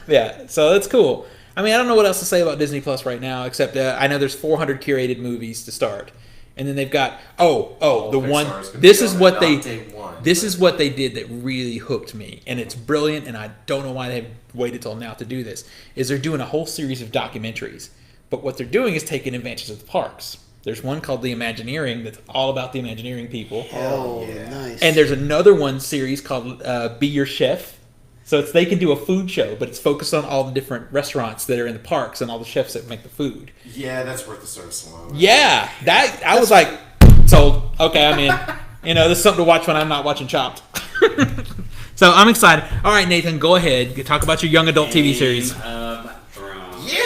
Yeah. So that's cool. I mean, I don't know what else to say about Disney Plus right now except I know there's 400 curated movies to start. And then they've got the one. This is what they did that really hooked me, and it's brilliant. And I don't know why they've waited till now to do this. Is they're doing a whole series of documentaries, but what they're doing is taking advantage of the parks. There's one called The Imagineering that's all about the Imagineering people. Oh, nice! And there's another one series called Be Your Chef. So they can do a food show, but it's focused on all the different restaurants that are in the parks and all the chefs that make the food. Yeah, that's worth the service alone. Yeah, I was like, sold. Okay, I'm in. This is something to watch when I'm not watching Chopped. So I'm excited. All right, Nathan, go ahead. Talk about your young adult TV series. Game of Thrones. Yeah!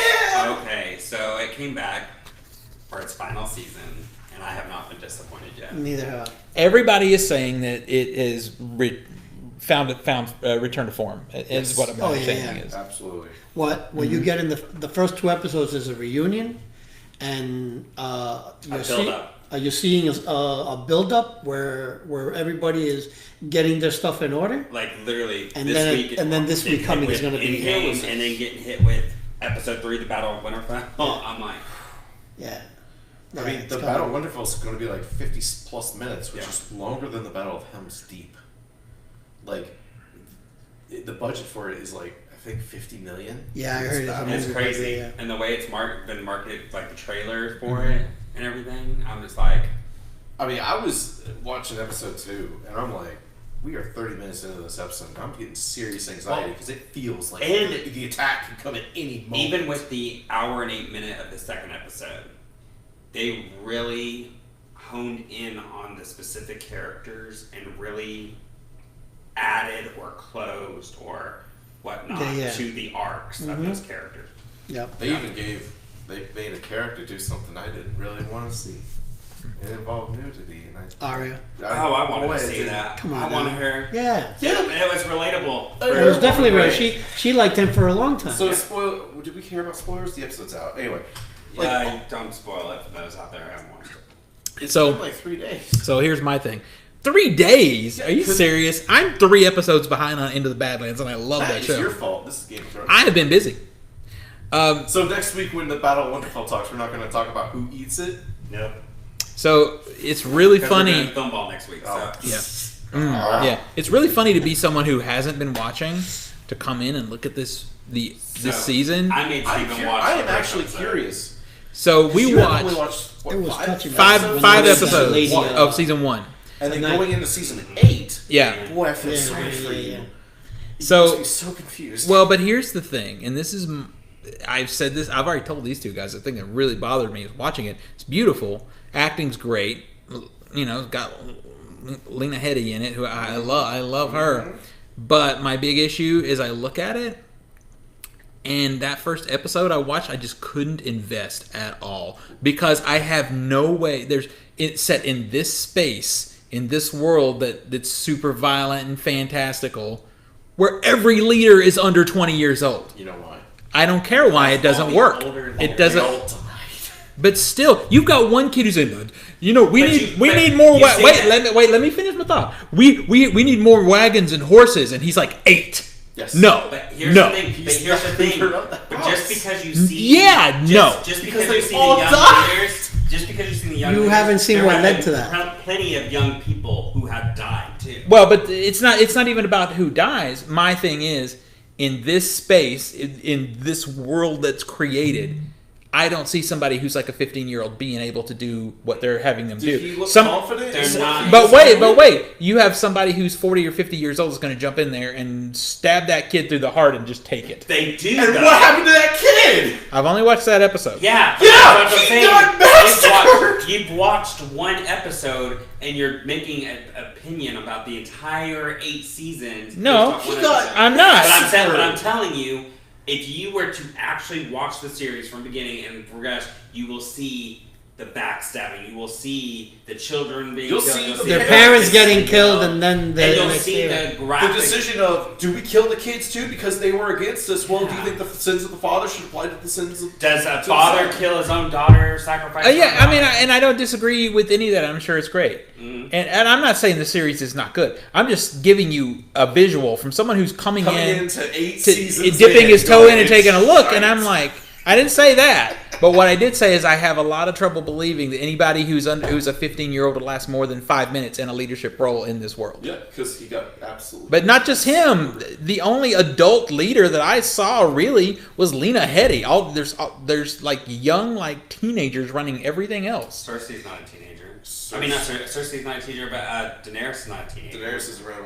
for its final season, and I have not been disappointed yet. Neither have I. Everybody is saying that it is found return to form. Is what I'm saying is. Absolutely. What you get in the first 2 episodes is a reunion, and you're seeing a build up where everybody is getting their stuff in order. Like literally, And this then week, this week coming is going to be Endgame, and then getting hit with episode 3, the Battle of Winterfell. I'm like, yeah. I mean, the Battle of Winterfell is going to be like 50 plus minutes, which is longer than the Battle of Helm's Deep. Like, the budget for it is like, I think 50 million. Yeah, I heard it's crazy. Yeah. And the way it's been marketed, like the trailer for it and everything, I'm just like. I mean, I was watching episode 2, and I'm like, we are 30 minutes into this episode, and I'm getting serious anxiety because it feels like the attack can come at any moment. Even with the hour and 8 minute of the second episode, they really honed in on the specific characters and really added or closed or whatnot to the arcs of those characters. Yep. They made a character do something I didn't really want to see. It involved nudity, and Arya. I wanted to see that. Come on, I wanted her. Yeah. And it was relatable. It was definitely real. She liked him for a long time. So, did we care about spoilers? The episode's out. Anyway. Don't spoil it for those out there who haven't watched it. It's been like 3 days. So here's my thing. 3 days? Are you serious? I'm 3 episodes behind on Into the Badlands, and I love that show. It's your fault. This is Game of Thrones. I have been busy. So next week when the Battle of Winterfell talks, we're not going to talk about who eats it? Nope. So it's really funny. We're doing film ball next week. So. Yeah, it's really funny to be someone who hasn't been watching to come in and look at this season. I made Steven watch. I am actually curious. So we watched it was touching five episodes of season 1. And then going into season 8. Yeah. Boy, I feel sorry for you. Yeah. So so confused. Well, but here's the thing, and this is, I've said this, I've already told these 2 guys, the thing that really bothered me is watching it. It's beautiful, acting's great, you know, got Lena Headey in it, who I love her. But my big issue is I look at it, and that first episode I watched, I just couldn't invest at all because I have no way. It's set in this space, in this world that's super violent and fantastical, where every leader is under 20 years old. You know why? I don't care why it doesn't work. It doesn't. But still, you've got one kid who's in. You know, we need more. Let me finish my thought. We need more wagons and horses, and he's like 8. Yes. No. But here's the thing. But just because you see, just because you see the young leaders, just because you see the young, you haven't seen what led to that. Plenty of young people who have died too. Well, but it's not even about who dies. My thing is, in this space, in this world that's created, I don't see somebody who's like a 15-year-old being able to do what they're having them do. He look confident? They're not. But wait. You have somebody who's 40 or 50 years old is going to jump in there and stab that kid through the heart and just take it. They do. And what happened to that kid? I've only watched that episode. Yeah. He got massacred. You've watched 1 episode and you're making an opinion about the entire 8 seasons. No, I'm not. But I'm telling you, if you were to actually watch the series from beginning and progress, you will see the backstabbing. You will see the children being killed. See their parents getting killed, and then you'll see the graphic. The decision of, do we kill the kids too because they were against us? Well, do you think the sins of the father should apply to the sins of... Does a father kill his own daughter, sacrifice yeah, I mean, and I don't disagree with any of that. I'm sure it's great. Mm-hmm. And I'm not saying the series is not good. I'm just giving you a visual from someone who's coming into 8 seasons dipping his toe in and taking a look, and I'm like... I didn't say that, but what I did say is I have a lot of trouble believing that anybody who's a 15-year-old would last more than 5 minutes in a leadership role in this world. Yeah, because he got absolutely... But not just him. The only adult leader that I saw really was Lena Headey. There's like young teenagers running everything else. Cersei's not a teenager. I mean, not Cersei's not a teenager, but Daenerys is not a teenager. Daenerys is around,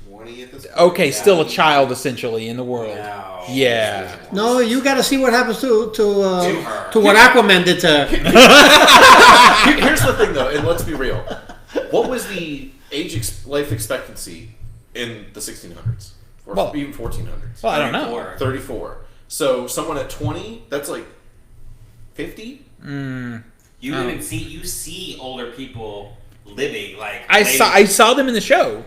20 at this point? Okay, still a child, essentially, in the world. No. Yeah. No, you got to see what happens to what Aquaman did to her. Here's the thing, though, and let's be real. What was the life expectancy in the 1600s? Or even 1400s? Well, I don't know. 34. So, someone at 20, that's like 50? You even see older people living like I saw them in the show.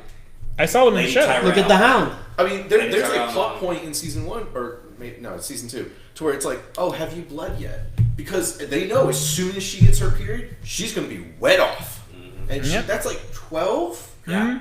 I saw them in the show. Tyrell. Look at the Hound. I mean, there's a Tyrell. plot point in season 1, or no, it's season 2, to where it's like, oh, have you bled yet? Because they know as soon as she gets her period, she's going to be wet off. And that's like 12? Yeah.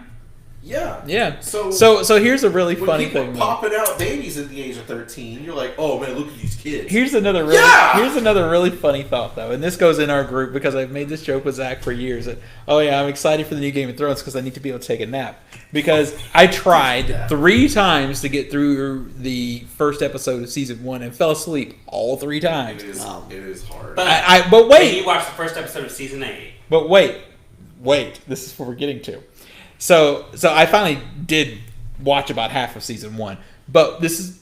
Yeah. Yeah. So here's a really when funny people thing. popping out babies at the age of 13, you're like, oh man, look at these kids. Here's another really funny thought though, and this goes in our group because I've made this joke with Zach for years. That I'm excited for the new Game of Thrones because I need to be able to take a nap. Because I tried 3 times to get through the first episode of season 1 and fell asleep all 3 times. It is hard. But wait, you watched the first episode of season 8. But wait, this is what we're getting to. So I finally did watch about half of season 1, but this is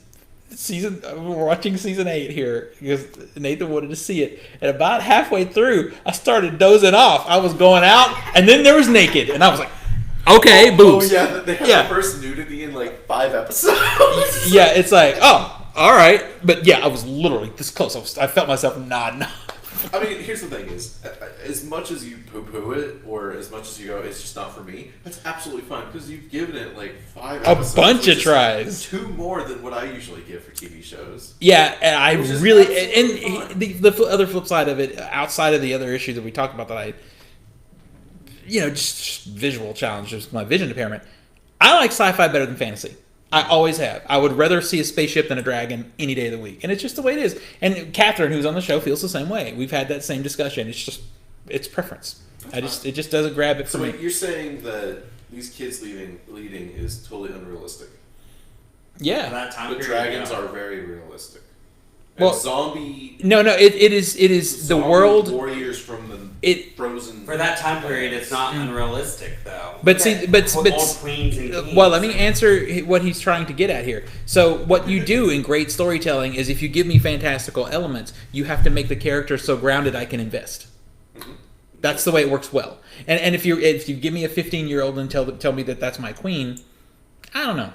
we're watching season 8 here because Nathan wanted to see it, and about halfway through, I started dozing off. I was going out, and then there was naked, and I was like, okay, boobs. Oh yeah, they have the first nudity in like 5 episodes. Yeah, it's like, oh, all right, but yeah, I was literally this close. I felt myself nodding. I mean, here's the thing: is as much as you poo-poo it, or as much as you go, it's just not for me. That's absolutely fine because you've given it like 5 episodes. A bunch of is tries. 2 more than what I usually give for TV shows. Yeah, and I Which really is and the other flip side of it, outside of the other issues that we talked about, that I, just visual challenges, my vision impairment. I like sci-fi better than fantasy. I always have. I would rather see a spaceship than a dragon any day of the week. And it's just the way it is. And Catherine, who's on the show, feels the same way. We've had that same discussion. It's preference. It just doesn't grab it for me. So you're saying that these kids leading is totally unrealistic. Yeah. That time But period, dragons are very realistic. Well, zombie. No, it is the world. Warriors from the frozen. For that time period, it's not unrealistic though. But see, but old queens and kings. well, let me answer what he's trying to get at here. So, what you do in great storytelling is, if you give me fantastical elements, you have to make the character so grounded I can invest. Mm-hmm. That's the way it works well. And if you give me a 15-year-old and tell me that that's my queen, I don't know.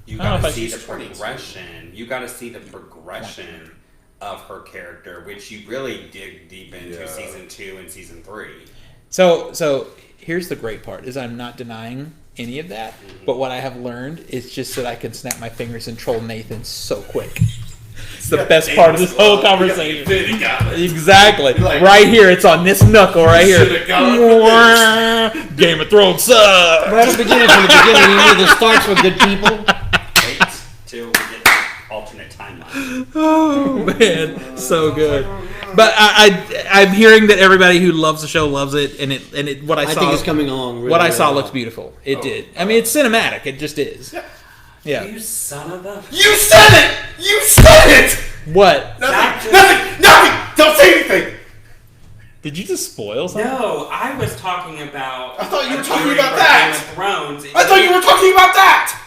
You gotta see the progression. You gotta see the progression of her character, which you really dig deep into season 2 and season 3. So here's the great part: is I'm not denying any of that, but what I have learned is just that I can snap my fingers and troll Nathan so quick. It's the best part of this whole conversation. Exactly. Right here, it's on this knuckle right here. Game of Thrones sucks. Right at the beginning, from the beginning, you know this starts with good people. Wait till we get the alternate timeline. Oh man, so good. But I'm hearing that everybody who loves the show loves it, and it what I saw. I think it's coming along. Really what I saw well. looks beautiful. It did. I mean, it's cinematic. It just is. Yeah. You son of a... You said it! You said it! What? Nothing! Don't say anything! Did you just spoil something? No, I was talking about... I thought you were talking theory about for that! Game of Thrones. I thought you were talking about that!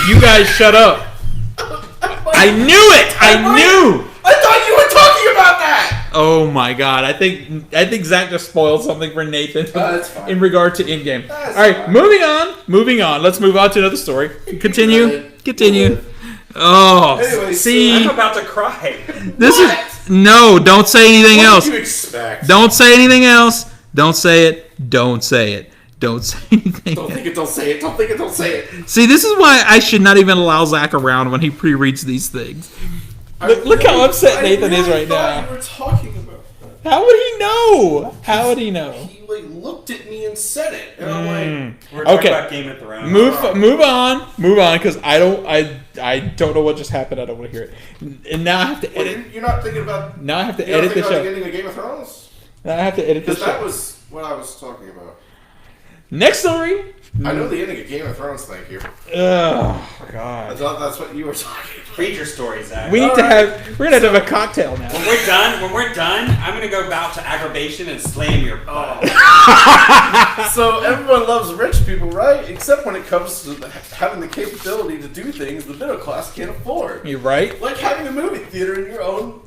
You guys shut up. I knew it! I knew! I thought you were talking about that! Oh my god, I think Zach just spoiled something for Nathan that's fine. in regard to in-game. That's Alright, fine. moving on. Let's move on to another story. Continue. Oh, Anyway, see, I'm about to cry. this is... No, don't say anything What else. did you expect? Don't say anything else. Don't say it. Don't say it. Don't say anything. Don't think it, don't say it. Don't think it, don't say it. See, this is why I should not even allow Zach around when he pre-reads these things. Look how upset Nathan is right now. You were talking about that. How would he know? How would he know? He looked at me and said it, and I'm like, We're talking Okay. about Game of Thrones. Move on, because I don't know what just happened. I don't want to hear it. And now I have to edit. You're not thinking about. Now I have to You're not edit the thinking about show. getting a Game of Thrones? Now I have to edit the Because that show. was what I was talking about. Next story. I know the ending of Game of Thrones. Thank you. Oh I God. thought that's what you were talking about. Read your story, Zach. We need to have. We're gonna have to have a cocktail now. When we're done, I'm gonna go about to aggravation and slam your butt. So everyone loves rich people, right? Except when it comes to having the capability to do things the middle class can't afford. You right? Like having a movie theater in your own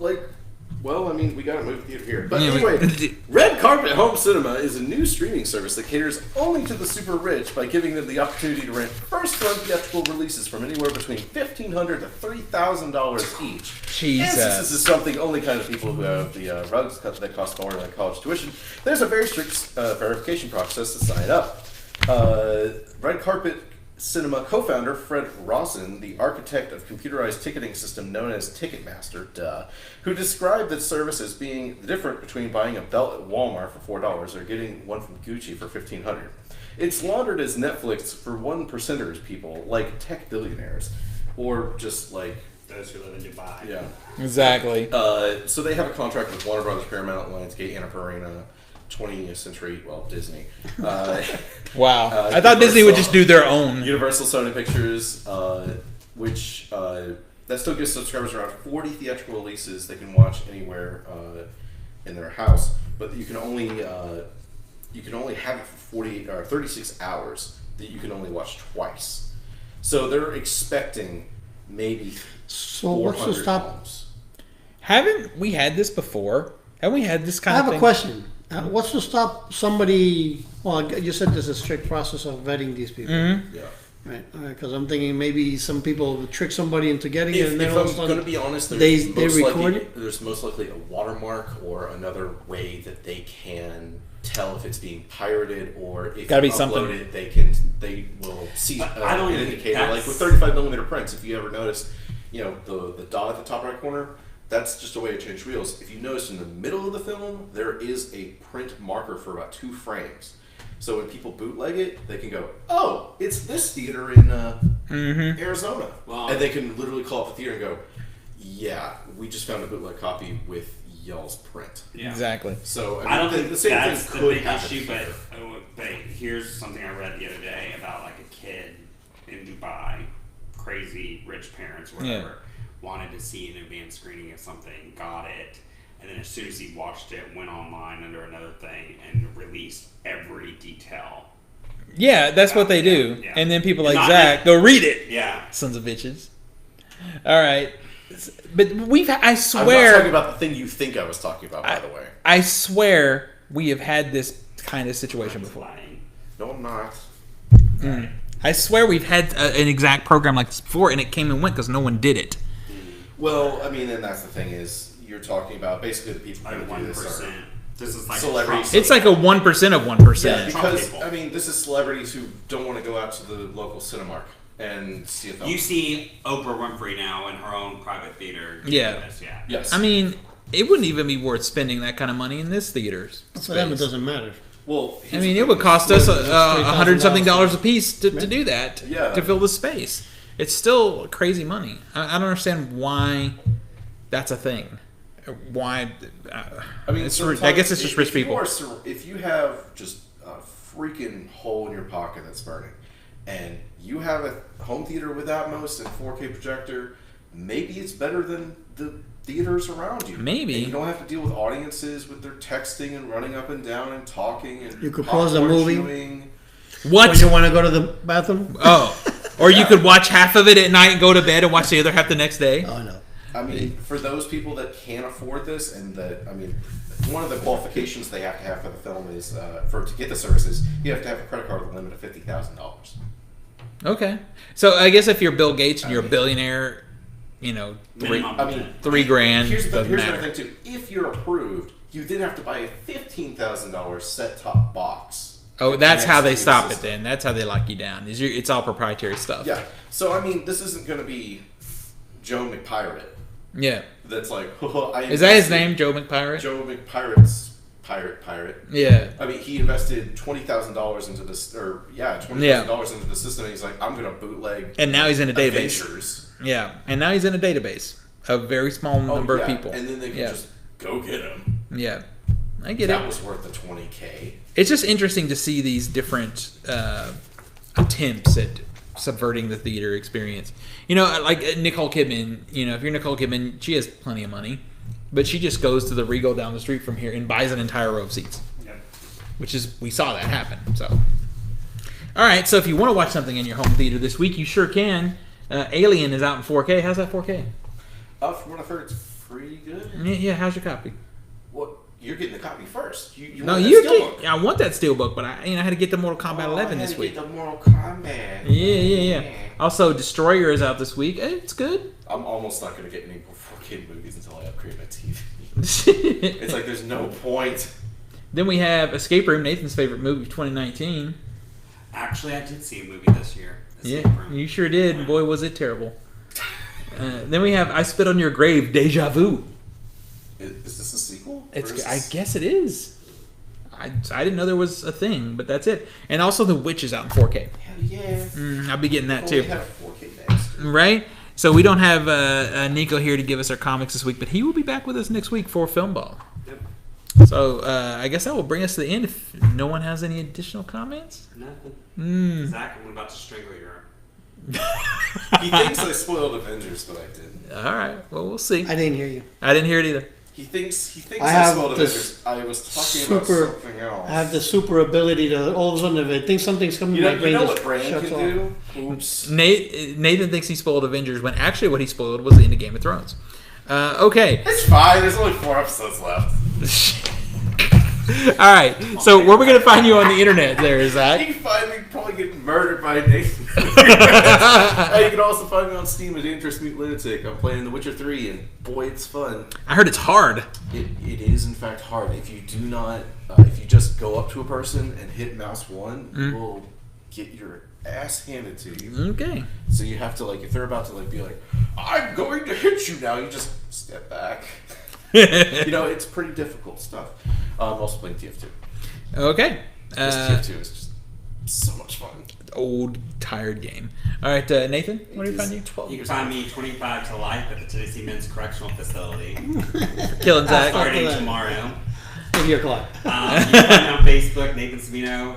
Well, I mean, we got a movie theater here. But Yeah, anyway, Red Carpet Home Cinema is a new streaming service that caters only to the super rich by giving them the opportunity to rent first-run theatrical releases from anywhere between $1,500 to $3,000 each. Jesus. And since this is something only kind of people who have the rugs that cost more than college tuition, there's a very strict verification process to sign up. Red Carpet Cinema co-founder Fred Rosen, the architect of computerized ticketing system known as Ticketmaster, who described the service as being the difference between buying a belt at Walmart for $4 or getting one from Gucci for $1,500. It's laundered as Netflix for 1%ers people, like tech billionaires, or just like those who live in Dubai. yeah, Exactly. so they have a contract with Warner Brothers, Paramount, Lionsgate, Annapurna, 20th Century, well, Disney. Wow. I thought Disney would just do their own. Universal, Sony Pictures, which that still gives subscribers around 40 theatrical releases they can watch anywhere in their house, but you can only have it for 48 or 36 hours that you can only watch twice. So they're expecting maybe So what's to 400 stop? homes. Haven't we had this before? Haven't we had this I kind have of a thing? question. What's to stop somebody? Well, you said there's a strict process of vetting these people, Mm-hmm. Yeah. right? Because I'm thinking maybe some people trick somebody into getting it, If, and then if all of I'm a going to sudden be honest, they record it. There's most likely a watermark or another way that they can tell if it's being pirated, or if Gotta you be upload something. it, they will see But I don't an think indicator. that's- Like with 35mm prints, if you ever notice, the dot at the top right corner, that's just a way to change wheels. If you notice in the middle of the film, there is a print marker for about 2 frames. So when people bootleg it, they can go, oh, it's this theater in Arizona. Wow. And they can literally call up the theater and go, yeah, we just found a bootleg copy with y'all's print. Yeah. Exactly. So I don't think the same that's thing the could big happen issue, but, here. but here's something I read the other day about like a kid in Dubai, crazy rich parents, or whatever, wanted to see an advanced screening of something, got it, and then as soon as he watched it, went online under another thing and released every detail. Yeah, that's what they do. Yeah. And then people like Not Zach go read it. Yeah. Sons of bitches. All right. But I I'm not swear, talking about the thing you think I was talking about, by the way. I swear we have had this kind of situation before. Lying. No, I'm not. I swear we've had an exact program like this before, and it came and went because no one did it. Well, I mean, and that's the thing is, you're talking about basically the people Like who do this are 1%. This is like Celebrities. Trump. It's like a 1% of 1%. Yeah, because people. I mean, this is celebrities who don't want to go out to the local Cinemark and see a film. You see Oprah Winfrey now in her own private theater. Yeah. This, yeah. Yes. I mean, it wouldn't even be worth spending that kind of money in this theater's For them, it space. doesn't matter. well, I mean, it would cost us $100-something a piece to Yeah. do that, Yeah. to fill the space. It's still crazy money. I don't understand why that's a thing. Why? I mean, I guess it's just rich people. If you have just a freaking hole in your pocket that's burning, and you have a home theater with Atmos and 4K projector, maybe it's better than the theaters around you. Maybe. And you don't have to deal with audiences with their texting and running up and down and talking and You could pause the popcorn movie. chewing. What? When you want to go to the bathroom? Oh. Or you could watch half of it at night and go to bed and watch the other half the next day. Oh, no. I mean, for those people that can't afford this, and that, I mean, one of the qualifications they have to have for the film is, to get the services, you have to have a credit card with a limit of $50,000. Okay. So I guess if you're Bill Gates and you're a billionaire, $3 Minimum. I mean, $3,000 here's the doesn't other matter. thing too. If you're approved, you then have to buy a $15,000 set-top box. Oh, that's how they Next to stop the it then. That's how they lock you down. It's all proprietary stuff. Yeah. So I mean, this isn't going to be Joe McPirate. Yeah. That's like, Is that his name, Joe McPirate? Joe McPirate's pirate. Yeah. I mean, he invested $20,000 into this, or $20,000 into the system. And he's like, I'm going to bootleg. And now he's in a database. Avengers. Yeah. And now he's in a database. A very small number of people. And then they can Yeah. just go get him. Yeah. I get That it. was worth the $20K. It's just interesting to see these different attempts at subverting the theater experience. Like Nicole Kidman, if you're Nicole Kidman, she has plenty of money, but she just goes to the Regal down the street from here and buys an entire row of seats, Yep. which is, we saw that happen. So, all right, so if you want to watch something in your home theater this week, you sure can. Alien is out in 4K. How's that 4K? From what I've heard, it's pretty good. Yeah, how's your copy? What? You're getting the copy first. You No, want that you're steelbook. getting. I want that steelbook, but I had to get the Mortal Kombat 11 this week. Get the Mortal Kombat. Yeah. Also, Destroyer is out this week. It's good. I'm almost not going to get any more 4K movies until I upgrade my TV. It's like there's no point. Then we have Escape Room, Nathan's favorite movie of 2019. Actually, I did see a movie this year. Escape Yeah, Room. you sure did. And boy, was it terrible. Then we have I Spit on Your Grave, Deja Vu. Is this a sequel? I guess it is. I didn't know there was a thing, but that's it. And also The Witch is out in 4K. Hell yeah. I'll be getting that We too. have 4K next. Right? So we don't have Nico here to give us our comics this week, but he will be back with us next week for Film Ball. Yep. So I guess that will bring us to the end if no one has any additional comments. Nothing. Zach, I'm about to strangle your arm. He thinks I spoiled Avengers, but I didn't. All right. Well, we'll see. I didn't hear you. I didn't hear it either. He thinks I I have spoiled this Avengers. I was talking about something else. I have the super ability to all of a sudden if I think something's coming, You my know, brain what just Brand shuts can off. do? Oops. Nathan thinks he spoiled Avengers when actually what he spoiled was the end of Game of Thrones. Okay. It's fine. There's only 4 episodes left. All right. So where are we going to find you on the internet there, Zach? You can find me probably getting murdered by Nathan. You can also find me on Steam at Dangerous Mute Lunatic. I'm playing The Witcher 3, and boy, it's fun. I heard it's hard. It is, in fact, hard. If you do not, if you just go up to a person and hit mouse 1, you will get your ass handed to you. Okay. So you have to, like, if they're about to, like, be like, I'm going to hit you now, you just step back. You know, it's pretty difficult stuff. I'm also playing TF2. Okay. This TF2 is just so much fun. Old, tired game. All right, Nathan, where do you find you? You can find me 25 to life at the Tennessee Men's Correctional Facility. Killing Zach. Starting tomorrow. Give you a clock. You can find me on Facebook, Nathan Savino.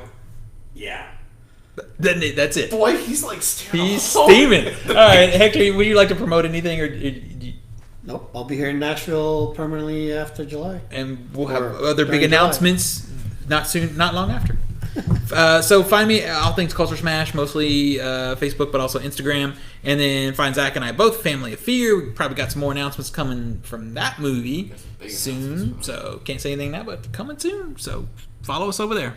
Yeah. That's it. Boy, he's like steaming. He's steaming. All right, Hector, would you like to promote anything, or Nope, I'll be here in Nashville permanently after July. and we'll have Or other big during July. announcements not long after. So find me all things Culturesmash, mostly Facebook, but also Instagram, and then find Zach and I both Family of Fear. We probably got some more announcements coming from that movie soon, so can't say anything now, but coming soon. So follow us over there.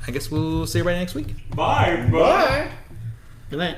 I guess we'll see you right next week. Bye. Bye. Good night.